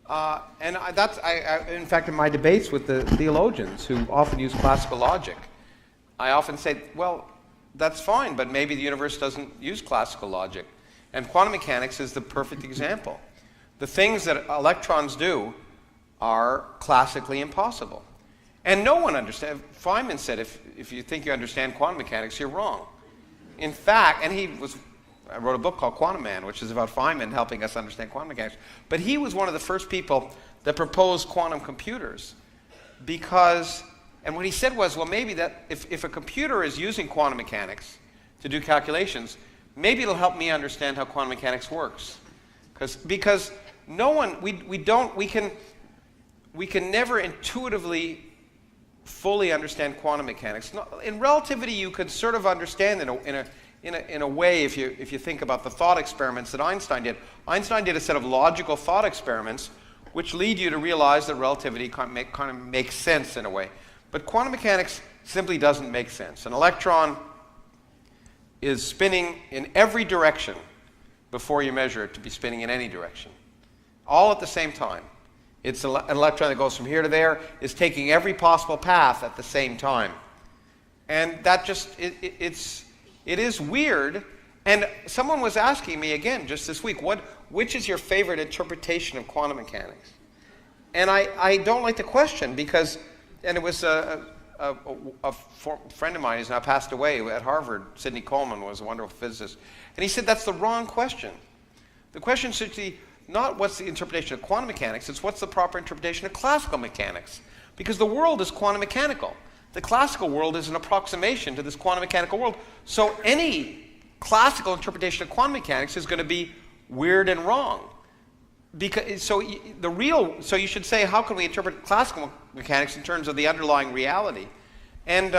In fact, in my debates with the theologians who often use classical logic, I often say, well, that's fine, but maybe the universe doesn't use classical logic. And quantum mechanics is the perfect example. The things that electrons do are classically impossible. And no one understands. Feynman said, if you think you understand quantum mechanics, you're wrong. In fact, and I wrote a book called Quantum Man, which is about Feynman helping us understand quantum mechanics. But he was one of the first people that proposed quantum computers because, and what he said was, well, maybe that if a computer is using quantum mechanics to do calculations, maybe it'll help me understand how quantum mechanics works. Because no one, we can never intuitively fully understand quantum mechanics. In relativity, you could sort of understand in a way if you think about the thought experiments that Einstein did. Einstein did a set of logical thought experiments which lead you to realize that relativity kind of makes sense in a way. But quantum mechanics simply doesn't make sense. An electron is spinning in every direction before you measure it to be spinning in any direction, all at the same time. It's an electron that goes from here to there, is taking every possible path at the same time. And that just, it is weird, And someone was asking me again just this week, which is your favorite interpretation of quantum mechanics? And I don't like the question because, and it was a friend of mine who's now passed away at Harvard, Sidney Coleman, was a wonderful physicist. And he said that's the wrong question. The question should be not what's the interpretation of quantum mechanics, it's what's the proper interpretation of classical mechanics. Because the world is quantum mechanical. The classical world is an approximation to this quantum mechanical world. So any classical interpretation of quantum mechanics is going to be weird and wrong. So you should say, how can we interpret classical mechanics in terms of the underlying reality? And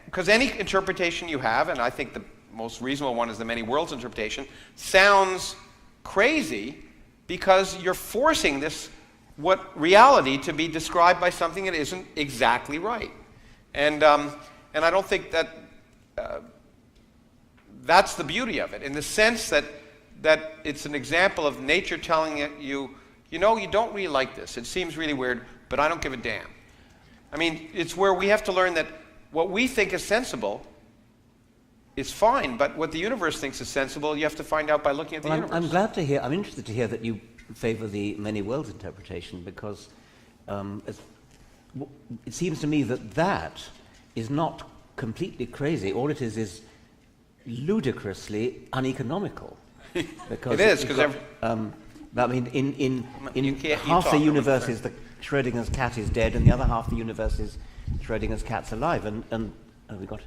because any interpretation you have, and I think the most reasonable one is the many worlds interpretation, sounds crazy because you're forcing reality to be described by something that isn't exactly right. And I don't think that that's the beauty of it, in the sense that it's an example of nature telling you, you don't really like this. It seems really weird, but I don't give a damn. I mean, it's where we have to learn that what we think is sensible is fine, but what the universe thinks is sensible, you have to find out by looking at the universe. I'm interested to hear that you favor the many worlds interpretation, because it seems to me that is not completely crazy. All it is ludicrously uneconomical. Because it is, because I mean, in you half the universe is Schrodinger's cat is dead, and the other half of the universe is Schrodinger's cat's alive. And we got.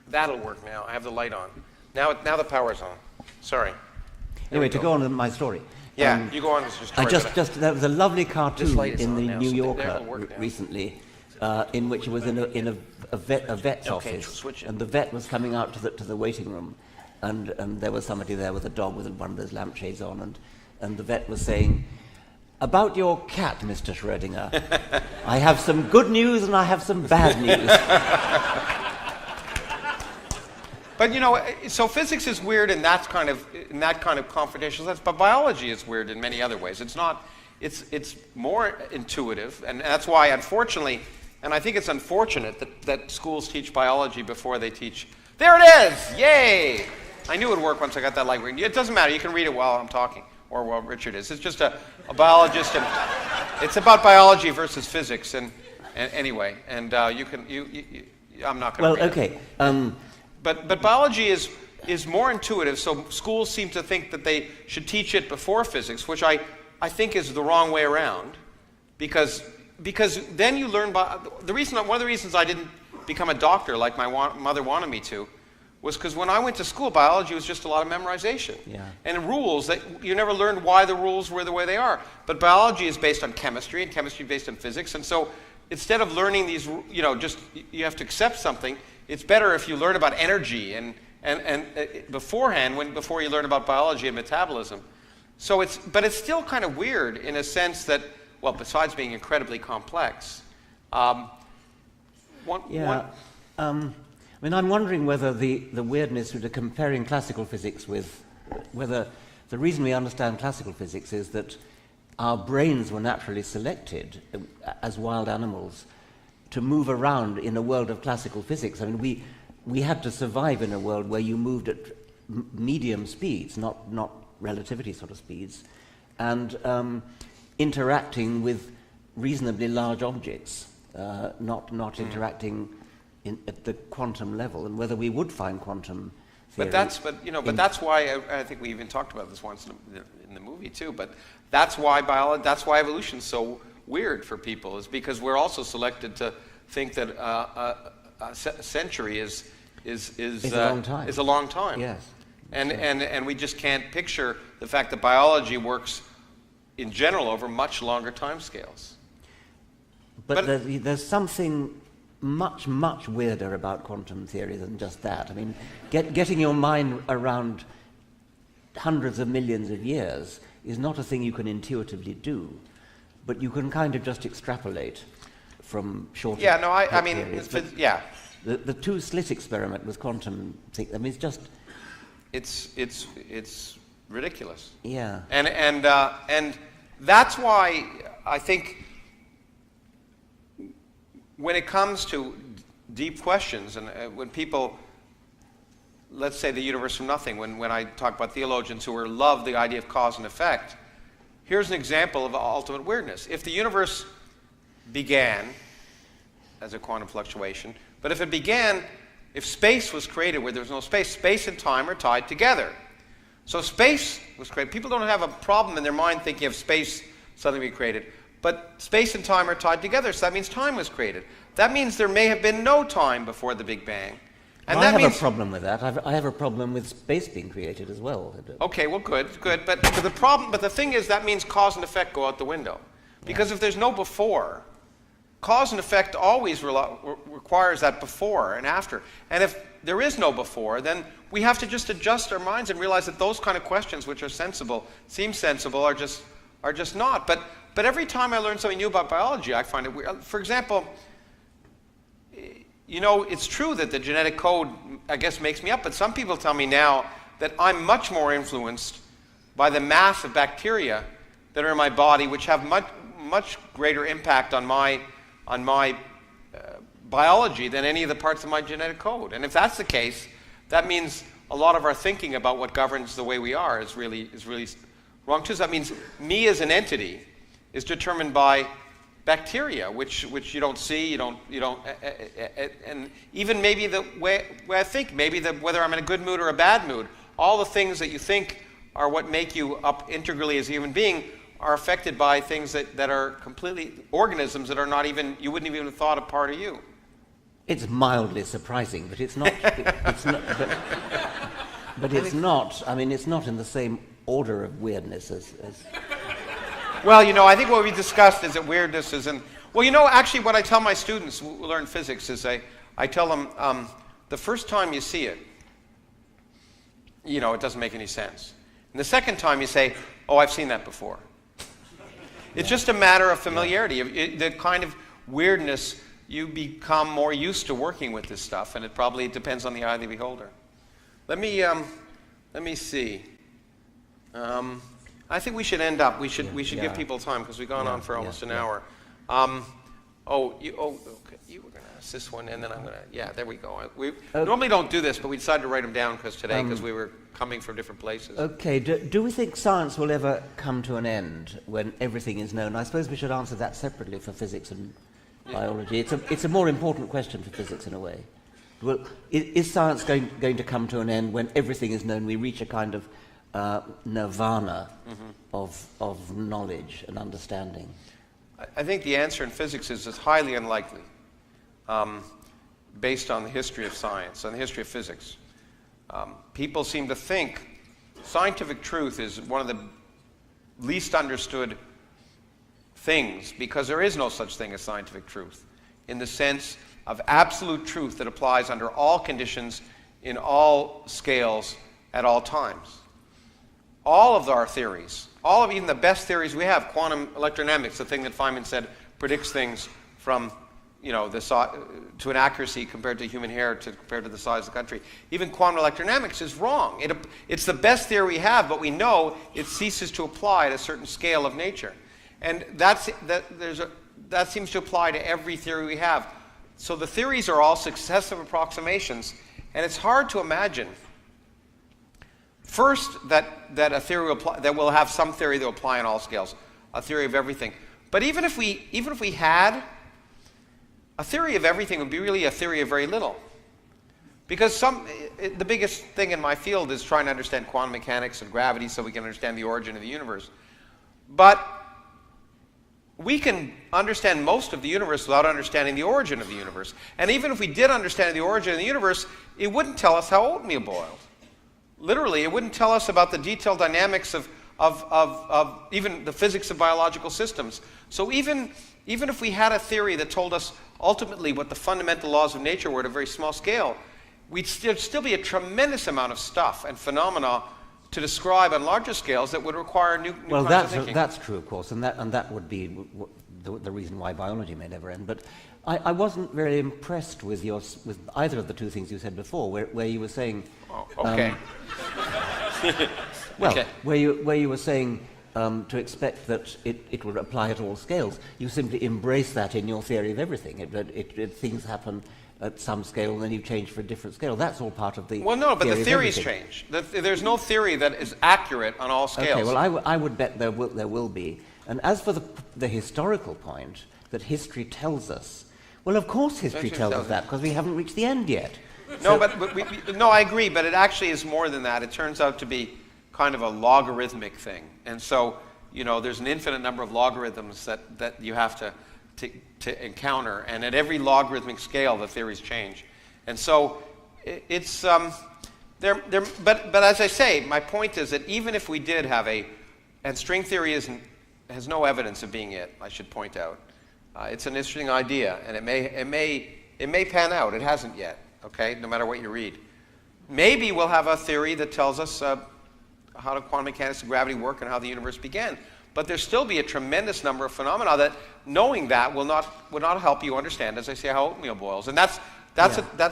That'll work now. I have the light on. Now the power's on. Sorry. Anyway, to go on with my story. Yeah, you go on with your story. There was a lovely cartoon in the now, New so Yorker that'll work now. recently, in which it was in a vet's office, switch it. and the vet was coming out to the waiting room, and there was somebody there with a dog with one of those lampshades on, and the vet was saying, "About your cat, Mr. Schrödinger, I have some good news and I have some bad news." But so physics is weird in that kind of confrontational sense, but biology is weird in many other ways. It's more intuitive, and that's why, unfortunately, and I think it's unfortunate that schools teach biology before they teach. There it is! Yay! I knew it would work once I got that light. It doesn't matter. You can read it while I'm talking, or while Richard is. It's just a biologist, and it's about biology versus physics, and anyway, and I'm not going to. Well, okay. But biology is more intuitive, so schools seem to think that they should teach it before physics, which I think is the wrong way around, because then you learn one of the reasons I didn't become a doctor like my mother wanted me to was because when I went to school, biology was just a lot of memorization. Yeah. And rules that you never learned why the rules were the way they are. But biology is based on chemistry, and chemistry is based on physics, and so instead of learning these, just you have to accept something. It's better if you learn about energy and beforehand, before you learn about biology and metabolism. So but it's still kind of weird in a sense that, well, besides being incredibly complex. I mean, I'm wondering whether the weirdness of comparing classical physics with whether the reason we understand classical physics is that our brains were naturally selected as wild animals to move around in a world of classical physics. I mean, we had to survive in a world where you moved at medium speeds, not relativity sort of speeds, and interacting with reasonably large objects, not interacting at the quantum level, and whether we would find quantum theory. But that's why I think we even talked about this once in the movie too. But that's why evolution's so weird for people, is because we're also selected to think that a century is a long time. Yes. And we just can't picture the fact that biology works in general over much longer timescales. But there's something much, much weirder about quantum theory than just that. I mean, getting your mind around hundreds of millions of years is not a thing you can intuitively do, but you can kind of just extrapolate from shorter periods. The two-slit experiment with quantum thing, I mean, it's just... It's ridiculous. Yeah. And that's why I think when it comes to deep questions, and when people let's say, the universe from nothing, when I talk about theologians who love the idea of cause and effect, here's an example of ultimate weirdness. If the universe began as a quantum fluctuation, but if space was created where there was no space, space and time are tied together. So space was created. People don't have a problem in their mind thinking of space suddenly be created. But space and time are tied together, so that means time was created. That means there may have been no time before the Big Bang. And I have a problem with that. I have a problem with space being created as well. Okay, well, good. But the thing is, that means cause and effect go out the window. Because if there's no before, cause and effect always requires that before and after. And if there is no before, then we have to just adjust our minds and realize that those kind of questions, which are sensible, seem sensible, are just not. But every time I learn something new about biology, I find it weird. For example, it's true that the genetic code, I guess, makes me up, but some people tell me now that I'm much more influenced by the mass of bacteria that are in my body, which have much greater impact on my biology than any of the parts of my genetic code. And if that's the case, that means a lot of our thinking about what governs the way we are is really wrong too. So that means me as an entity is determined by bacteria, which you don't see, and even maybe the way I think, maybe whether I'm in a good mood or a bad mood, all the things that you think are what make you up integrally as a human being are affected by things that are completely organisms that are not even, you wouldn't even have thought a part of you. It's mildly surprising, but it's not. It's not. But it's not. I mean, it's not in the same order of weirdness as. Well, I think what we discussed is that weirdness isn't... Well, actually what I tell my students who learn physics is I tell them, the first time you see it, it doesn't make any sense. And the second time you say, oh, I've seen that before. It's just a matter of familiarity. The kind of weirdness, you become more used to working with this stuff, and it probably depends on the eye of the beholder. Let me see. I think we should end up. We should give people time because we've gone on for almost an hour. Okay. You were going to ask this one, and then I'm going to. Yeah, there we go. We normally don't do this, but we decided to write them down because we were coming from different places. Okay. Do we think science will ever come to an end when everything is known? I suppose we should answer that separately for physics and biology. It's a more important question for physics in a way. Well, is science going to come to an end when everything is known? We reach a kind of nirvana of knowledge and understanding? I think the answer in physics is highly unlikely, based on the history of science, on the history of physics. People seem to think scientific truth is one of the least understood things because there is no such thing as scientific truth in the sense of absolute truth that applies under all conditions, in all scales, at all times. All of our theories, all of even the best theories we have, quantum electrodynamics, the thing that Feynman said predicts things from, to an accuracy compared to human hair compared to the size of the country. Even quantum electrodynamics is wrong. It's the best theory we have, but we know it ceases to apply at a certain scale of nature. And that seems to apply to every theory we have. So the theories are all successive approximations, and it's hard to imagine first that a theory that will have some theory that will apply on all scales, a theory of everything. But even if we had a theory of everything, would be really a theory of very little, because the biggest thing in my field is trying to understand quantum mechanics and gravity so we can understand the origin of the universe. But we can understand most of the universe without understanding the origin of the universe. And even if we did understand the origin of the universe, it wouldn't tell us how oatmeal boiled. Literally, it wouldn't tell us about the detailed dynamics of even the physics of biological systems. So even if we had a theory that told us ultimately what the fundamental laws of nature were at a very small scale, we'd still be a tremendous amount of stuff and phenomena to describe on larger scales that would require new kinds of thinking. That's true, of course, and that would be the reason why biology may never end. But I wasn't very impressed with either of the two things you said before, where you were saying. Oh, okay. Well, okay. where you were saying to expect that it would apply at all scales. You simply embrace that in your theory of everything. Things happen at some scale, and then you change for a different scale. That's all part of the Well, no, but the theory of theories everything. change. There's no theory that is accurate on all scales. Okay, well, I would bet there will be. And as for the historical point, that history tells us, well, of course history tells us that, because we haven't reached the end yet. No, no, I agree, but it actually is more than that. It turns out to be kind of a logarithmic thing. And so, there's an infinite number of logarithms that you have to encounter. And at every logarithmic scale, the theories change. And so it's, but as I say, my point is that even if we did have and string theory has no evidence of being it, I should point out. It's an interesting idea, and it may pan out. It hasn't yet, okay, no matter what you read. Maybe we'll have a theory that tells us how do quantum mechanics and gravity work and how the universe began. But there'll still be a tremendous number of phenomena that knowing that will not help you understand, as I say, how oatmeal boils. And that's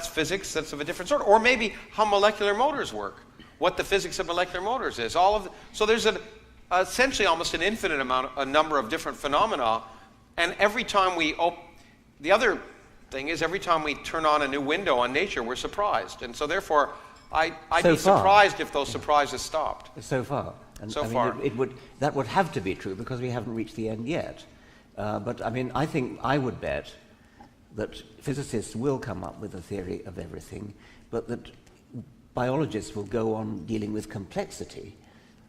physics that's of a different sort. Or maybe how molecular motors work, what the physics of molecular motors is. So there's essentially almost an infinite a number of different phenomena. And every time the other thing is every time we turn on a new window on nature, we're surprised. And so therefore, I'd be surprised if those surprises stopped. So far. And so far. That would have to be true because we haven't reached the end yet. But I mean, I would bet that physicists will come up with a theory of everything, but that biologists will go on dealing with complexity,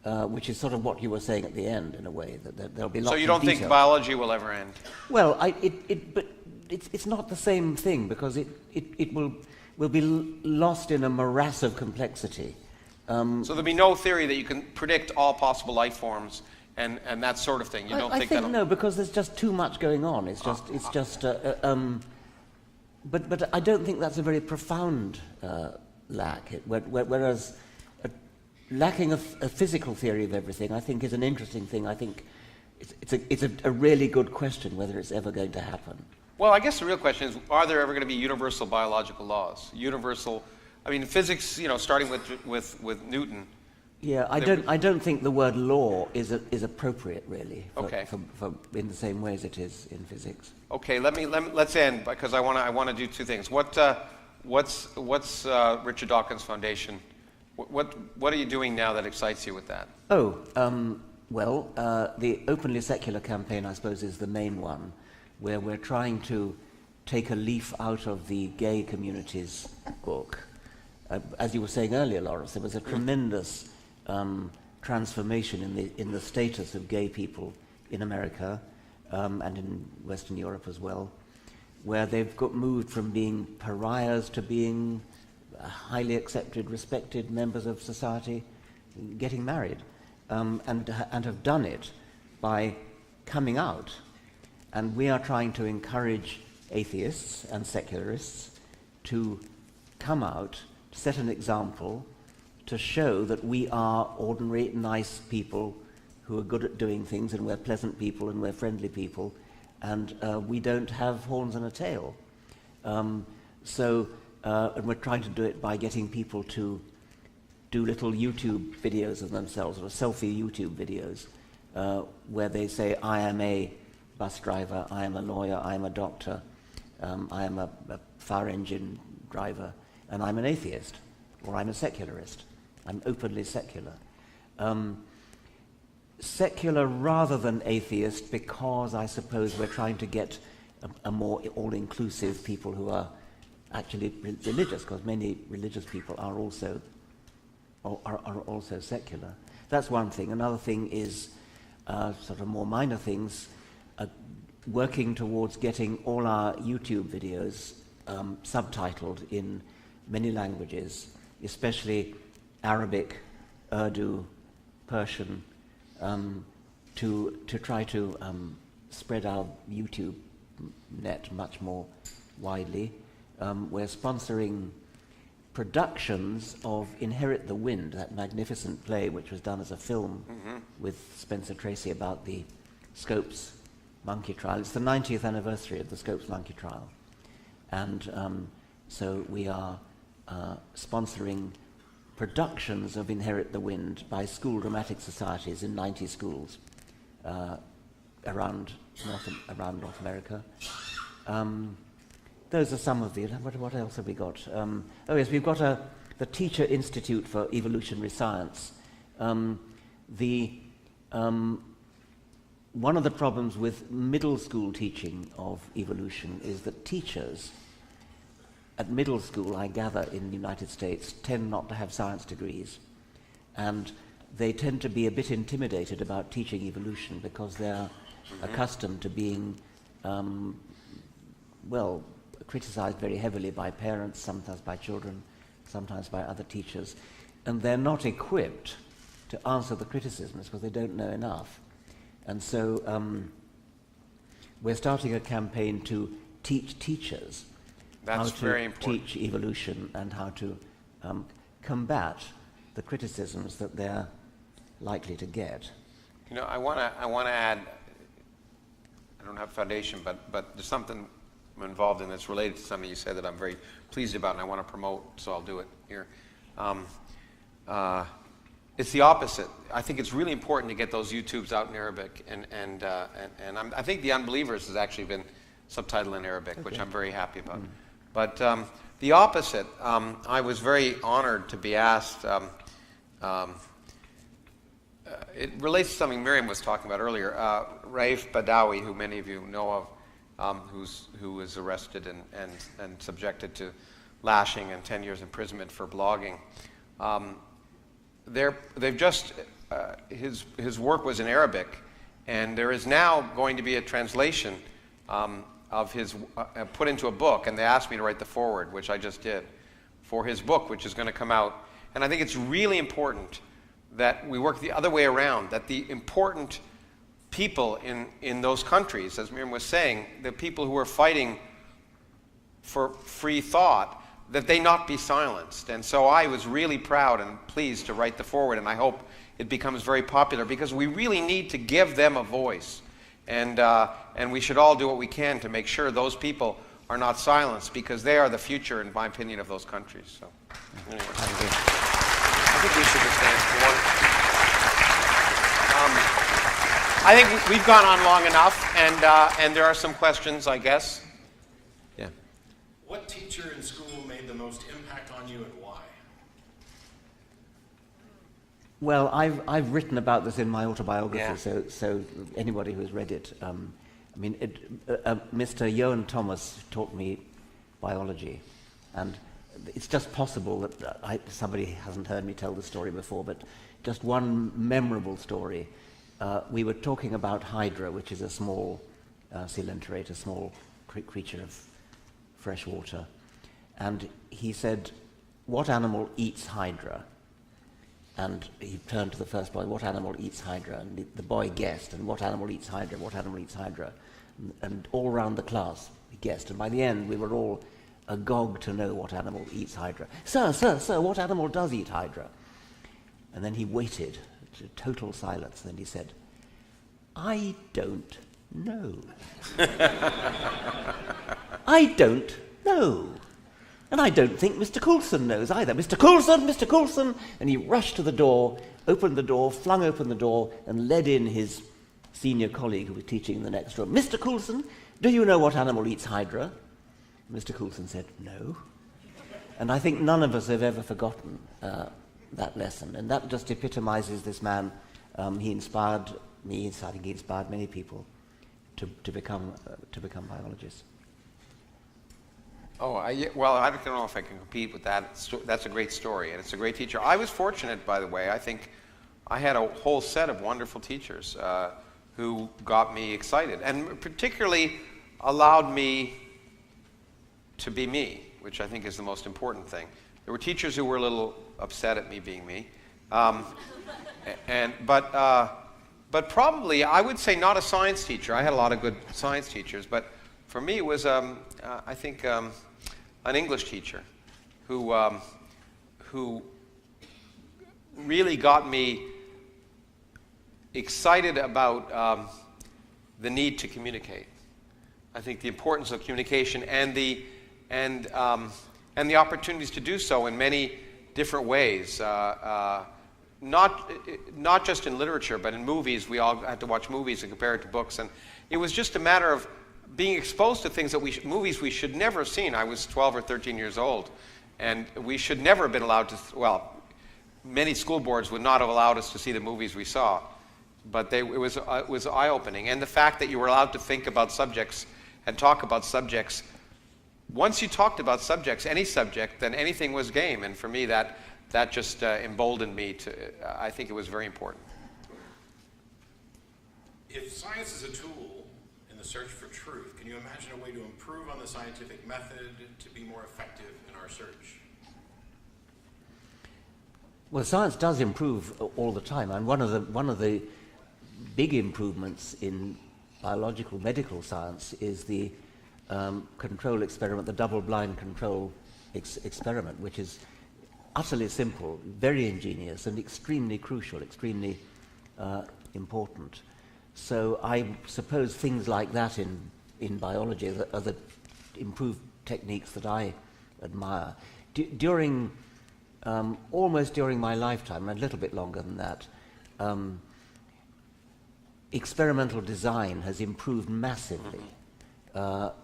which is sort of what you were saying at the end, in a way, that there'll be lots of detail. So you don't think biology will ever end? Well, but it's not the same thing because it will be lost in a morass of complexity. So there'll be no theory that you can predict all possible life forms and that sort of thing. You don't think that? No, because there's just too much going on. But I don't think that's a very profound lack. Whereas lacking a physical theory of everything, I think, is an interesting thing. I think it's a really good question whether it's ever going to happen. Well, I guess the real question is: are there ever going to be universal biological laws? Physics. Starting with Newton. Yeah, I don't think the word law is appropriate really. For in the same way as it is in physics. Okay, let's end because I want to do two things. What's Richard Dawkins Foundation? What are you doing now that excites you with that? The Openly Secular campaign, I suppose, is the main one, where we're trying to take a leaf out of the gay community's book. As you were saying earlier, Lawrence, there was a tremendous transformation in the status of gay people in America and in Western Europe as well, where they've moved from being pariahs to being highly accepted, respected members of society, getting married, and have done it by coming out. And we are trying to encourage atheists and secularists to come out, set an example, to show that we are ordinary, nice people who are good at doing things, and we're pleasant people, and we're friendly people, and we don't have horns and a tail. And we're trying to do it by getting people to do little YouTube videos of themselves, or selfie YouTube videos, where they say, I am a bus driver, I am a lawyer, I am a doctor, I am a fire engine driver, and I'm an atheist, or I'm a secularist. I'm openly secular. Secular rather than atheist, because I suppose we're trying to get a more all-inclusive people who are actually religious, because many religious people are also secular. That's one thing. Another thing is sort of more minor things, working towards getting all our YouTube videos subtitled in many languages, especially Arabic, Urdu, Persian, to try to spread our YouTube net much more widely. We're sponsoring productions of Inherit the Wind, that magnificent play which was done as a film with Spencer Tracy about the Scopes monkey trial. It's the 90th anniversary of the Scopes monkey trial. And so we are sponsoring productions of Inherit the Wind by school dramatic societies in 90 schools around North America. those are some of the... What else have we got? Oh yes, we've got the Teacher Institute for Evolutionary Science. One of the problems with middle school teaching of evolution is that teachers at middle school, I gather, in the United States, tend not to have science degrees. And they tend to be a bit intimidated about teaching evolution because they're accustomed to being, criticized very heavily by parents, sometimes by children, sometimes by other teachers. And they're not equipped to answer the criticisms because they don't know enough. And so we're starting a campaign to teach teachers how to teach evolution and how to combat the criticisms that they're likely to get. You know, I want to add, I don't have a foundation, but there's something I'm involved in that's related to something you said that I'm very pleased about and I want to promote, so I'll do it here. It's the opposite. I think it's really important to get those YouTubes out in Arabic, and I think The Unbelievers has actually been subtitled in Arabic, which I'm very happy about. But the opposite, I was very honored to be asked. It relates to something Miriam was talking about earlier. Raif Badawi, who many of you know of, who was arrested and subjected to lashing and 10 years imprisonment for blogging. They've just, his work was in Arabic, and there is now going to be a translation of his, put into a book, and they asked me to write the foreword, which I just did, for his book, which is going to come out. And I think it's really important that we work the other way around, that the important people in those countries, as Miriam was saying, the people who are fighting for free thought, that they not be silenced. And so I was really proud and pleased to write the foreword, and I hope it becomes very popular because we really need to give them a voice. And we should all do what we can to make sure those people are not silenced because they are the future, in my opinion, of those countries. So, anyway. I think we should just dance for one. I think we've gone on long enough, and there are some questions, I guess. Yeah. What teacher in school made the most impact on you and why? Well, I've written about this in my autobiography, Yeah. so anybody who's read it, Mr. Johan Thomas taught me biology, and it's just possible that somebody hasn't heard me tell the story before, but just one memorable story. We were talking about Hydra, which is a small coelenterate, a small creature of fresh water, and he said, "What animal eats Hydra?" And he turned to the first boy, "What animal eats Hydra?" And the boy guessed, and "What animal eats Hydra? What animal eats Hydra?" And all around the class, we guessed. And by the end, we were all agog to know what animal eats Hydra. Sir, what animal does eat Hydra?" And then he waited to total silence. And then he said, "I don't know." I don't know. And I don't think Mr. Coulson knows either. Mr. Coulson! And he rushed to the door, opened the door, flung open the door, and led in his senior colleague who was teaching in the next room. "Mr. Coulson, do you know what animal eats Hydra?" Mr. Coulson said, "No." And I think none of us have ever forgotten that lesson. And that just epitomizes this man. He inspired me, I think he inspired many people to become biologists. Oh, I don't know if I can compete with that. That's a great story, and it's a great teacher. I was fortunate, by the way. I think I had a whole set of wonderful teachers who got me excited, and particularly allowed me to be me, which I think is the most important thing. There were teachers who were a little upset at me being me, but probably I would say not a science teacher. I had a lot of good science teachers, but for me it was I think an English teacher who really got me excited about the need to communicate. I think the importance of communication and the opportunities to do so in many different ways. Not just in literature, but in movies. We all had to watch movies and compare it to books, and it was just a matter of being exposed to things that movies we should never have seen. I was 12 or 13 years old, and we should never have been allowed to, well, many school boards would not have allowed us to see the movies we saw, but it was eye-opening. And the fact that you were allowed to think about subjects and talk about subjects, once you talked about subjects, any subject, then anything was game. And for me, that just emboldened me to, I think it was very important. If science is a tool in the search for truth, can you imagine a way to improve on the scientific method to be more effective in our search? Well, science does improve all the time, and one of the big improvements in biological medical science is the control experiment, the double-blind control experiment, which is utterly simple, very ingenious, and extremely crucial, extremely important. So I suppose things like that in biology are the improved techniques that I admire. Almost during my lifetime, and a little bit longer than that, experimental design has improved massively.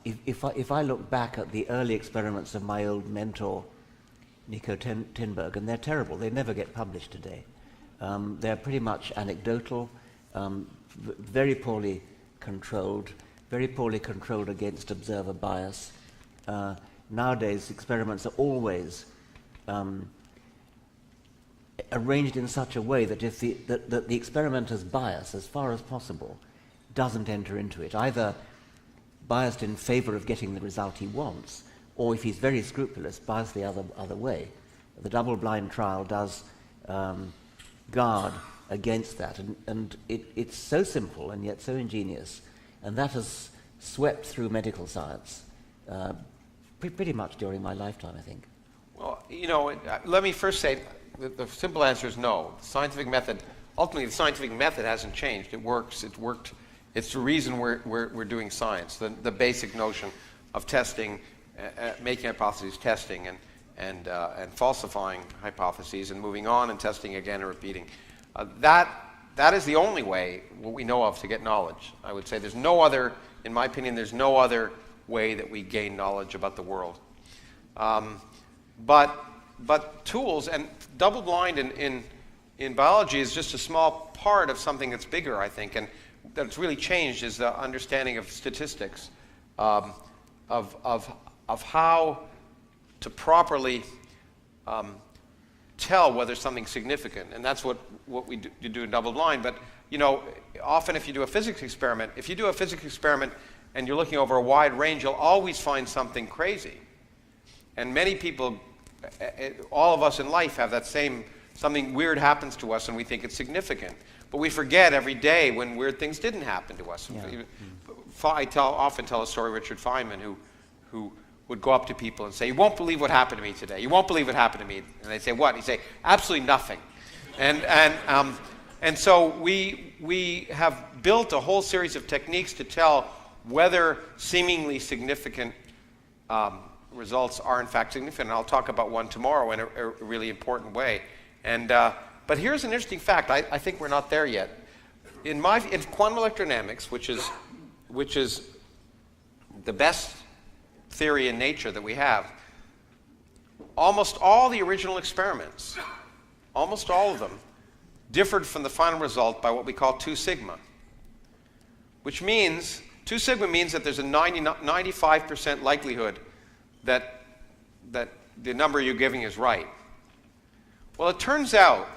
If I look back at the early experiments of my old mentor, Nico Tinberg, and they're terrible, they never get published today. They're pretty much anecdotal, very poorly controlled against observer bias. Nowadays, experiments are always arranged in such a way that if the experimenter's bias, as far as possible, doesn't enter into it, either biased in favor of getting the result he wants, or if he's very scrupulous, biased the other way. The double-blind trial does guard against that, and it's so simple and yet so ingenious, and that has swept through medical science pretty much during my lifetime, I think. Well, let me first say the simple answer is no. The scientific method, ultimately, the scientific method hasn't changed. It works. It worked. It's the reason we're doing science. The basic notion of testing, making hypotheses, testing, and falsifying hypotheses, and moving on and testing again and repeating. That is the only way, what we know of, to get knowledge. I would say there's no other, in my opinion, there's no other way that we gain knowledge about the world. But tools, and double-blind in biology is just a small part of something that's bigger, I think, and that's really changed is the understanding of statistics, of how to properly tell whether something's significant, and that's what we do in double-blind. But often if you do a physics experiment, and you're looking over a wide range, you'll always find something crazy. And many people, all of us in life have that same, something weird happens to us and we think it's significant. But we forget every day when weird things didn't happen to us. Yeah. I often tell a story of Richard Feynman who would go up to people and say, "You won't believe what happened to me today. You won't believe what happened to me." And they'd say, "What?" He'd say, "Absolutely nothing." And so we have built a whole series of techniques to tell whether seemingly significant results are in fact significant. And I'll talk about one tomorrow in a really important way. But here's an interesting fact. I think we're not there yet. In quantum electrodynamics, which is the best theory in nature that we have, almost all the original experiments, almost all of them, differed from the final result by what we call 2 sigma, which means 2 sigma means that there's a 95% likelihood that the number you're giving is right. Well, it turns out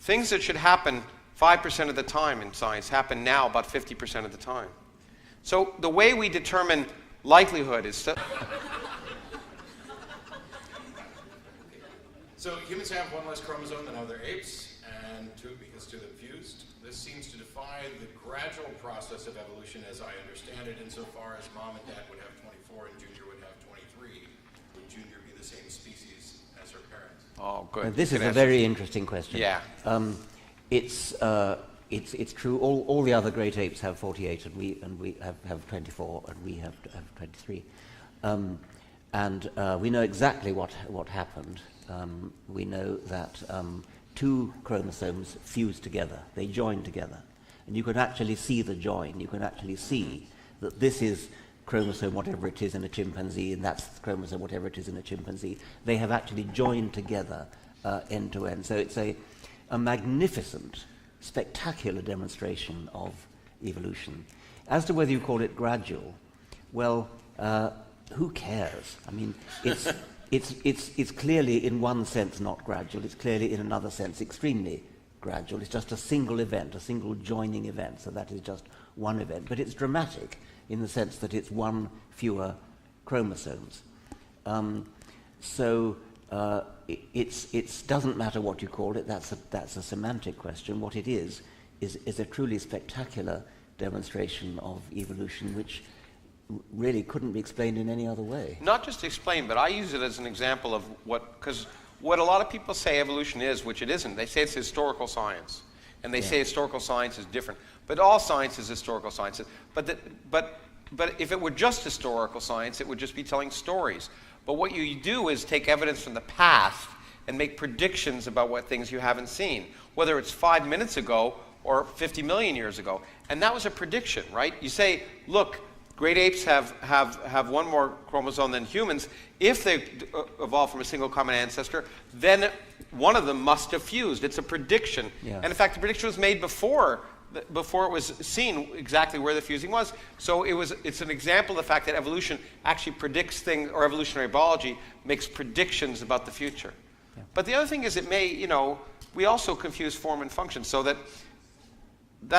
things that should happen 5% of the time in science happen now about 50% of the time. So the way we determine likelihood is... So humans have one less chromosome than other apes, and because two of them fused. This seems to defy the gradual process of evolution as I understand it, insofar as mom and dad would have 24 and Junior would have 23. Would Junior be the same species as her parents? Oh, good. This is a very interesting question. Yeah. It's true. All the other great apes have 48, and we have 24, and we have 23. And we know exactly what happened. We know that 2 chromosomes fuse together. They join together. And you can actually see the join. You can actually see that this is chromosome whatever it is in a chimpanzee, and that's the chromosome whatever it is in a chimpanzee. They have actually joined together end to end. So it's a magnificent, spectacular demonstration of evolution. As to whether you call it gradual, well, who cares? I mean, it's clearly in one sense not gradual. It's clearly in another sense extremely gradual. It's just a single event, a single joining event. So that is just one event. But it's dramatic in the sense that it's one fewer chromosomes. It doesn't matter what you call it. That's a semantic question. What it is a truly spectacular demonstration of evolution, which really couldn't be explained in any other way. Not just explained, but I use it as an example of because what a lot of people say evolution is, which it isn't. They say it's historical science, and they say historical science is different. But all science is historical science. But if it were just historical science, it would just be telling stories. But what you do is take evidence from the past and make predictions about what things you haven't seen, whether it's 5 minutes ago or 50 million years ago. And that was a prediction, right? You say, look, great apes have one more chromosome than humans. If they evolved from a single common ancestor, then one of them must have fused. It's a prediction. Yeah. And in fact, the prediction was made before it was seen exactly where the fusing was. So it's an example of the fact that evolution actually predicts things, or evolutionary biology makes predictions about the future. Yeah. But the other thing is, it may, we also confuse form and function, so that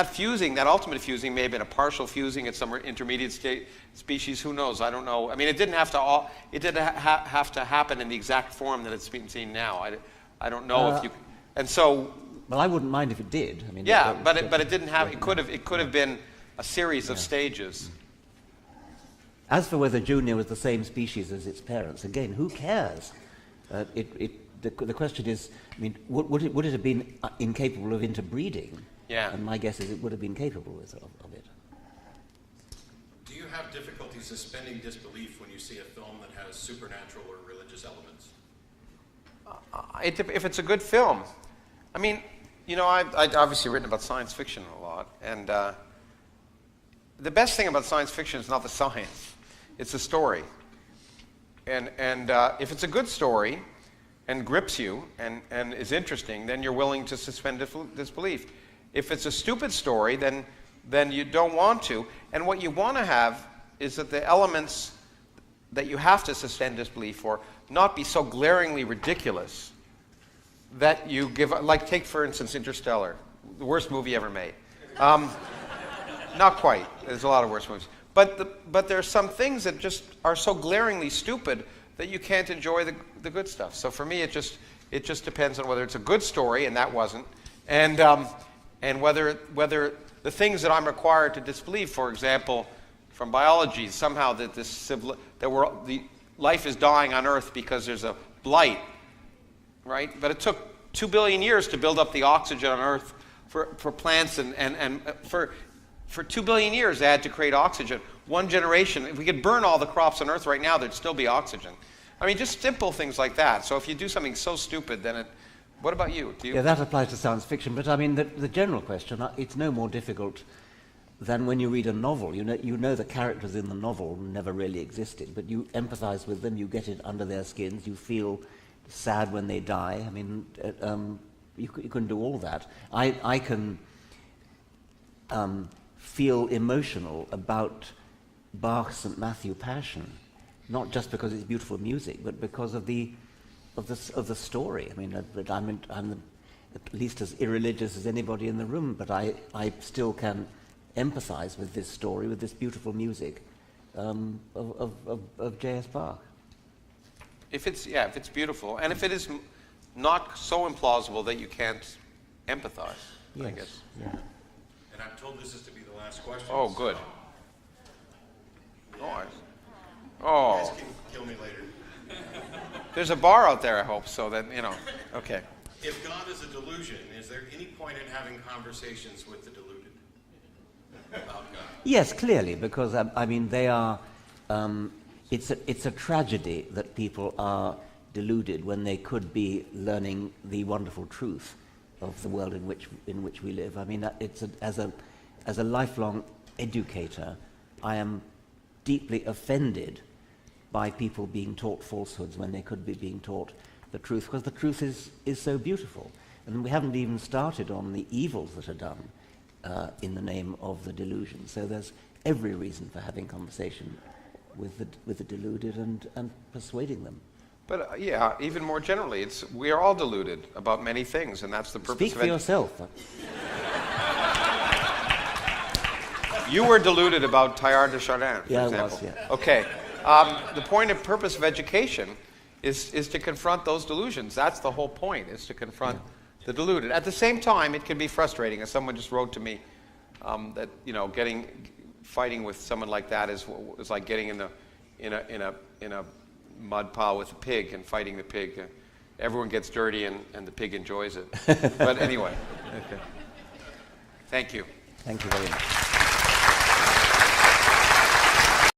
fusing, that ultimate fusing, may have been a partial fusing at some intermediate state species. Who knows? I don't know. I mean, it didn't have to have to happen in the exact form that it's been seen now. I don't know if you. And so. Well, I wouldn't mind if it did. I mean, yeah, but it didn't have. It could have been a series of stages. As for whether Junior was the same species as its parents, again, who cares? The question is, I mean, would it have been incapable of interbreeding? Yeah. And my guess is it would have been capable of it. Do you have difficulty suspending disbelief when you see a film that has supernatural or religious elements? If it's a good film. I mean, I've obviously written about science fiction a lot, and the best thing about science fiction is not the science, it's the story. And if it's a good story and grips you and is interesting, then you're willing to suspend disbelief. If it's a stupid story, then you don't want to. And what you want to have is that the elements that you have to suspend disbelief for not be so glaringly ridiculous that you give, like take for instance Interstellar, the worst movie ever made. Not quite. There's a lot of worse movies. But there are some things that just are so glaringly stupid that you can't enjoy the good stuff. So for me, it just depends on whether it's a good story, and that wasn't, and whether the things that I'm required to disbelieve, for example, from biology, somehow that the life is dying on Earth because there's a blight, right? But it took 2 billion years to build up the oxygen on Earth for plants, and for 2 billion years they had to create oxygen. One generation, if we could burn all the crops on Earth right now, there'd still be oxygen. I mean, just simple things like that. So if you do something so stupid, then what about you? Yeah, that applies to science fiction. But I mean, the general question, it's no more difficult than when you read a novel. You know the characters in the novel never really existed, but you empathize with them, you get it under their skins, you feel sad when they die. I mean, you can do all that. I can feel emotional about Bach's St. Matthew Passion, not just because it's beautiful music, but because of the story. I mean, I'm at least as irreligious as anybody in the room, but I still can empathize with this story, with this beautiful music of J.S. Bach. If it's beautiful, and if it is not so implausible that you can't empathize, Yes. I guess. Yeah. And I'm told this is to be the last question. Oh, good. You Oh, guys can kill me later. there's a bar out there, I hope, so that, okay. If God is a delusion, is there any point in having conversations with the deluded about God? Yes, clearly, because I mean they are. It's a tragedy that people are deluded when they could be learning the wonderful truth of the world in which we live. I mean, as a lifelong educator, I am deeply offended by people being taught falsehoods when they could be being taught the truth, because the truth is so beautiful. And we haven't even started on the evils that are done in the name of the delusion. So there's every reason for having conversation with the deluded and persuading them. But yeah, even more generally, we are all deluded about many things, and that's the purpose Speak of for yourself. You were deluded about Teilhard de Chardin, for Yeah, I example. was, yeah. Okay. The point and purpose of education is to confront those delusions. That's the whole point, is to confront the deluded. At the same time, it can be frustrating, as someone just wrote to me, that fighting with someone like that is like getting in a mud pile with a pig and fighting the pig. Everyone gets dirty and the pig enjoys it. But anyway, okay. Thank you. Thank you very much.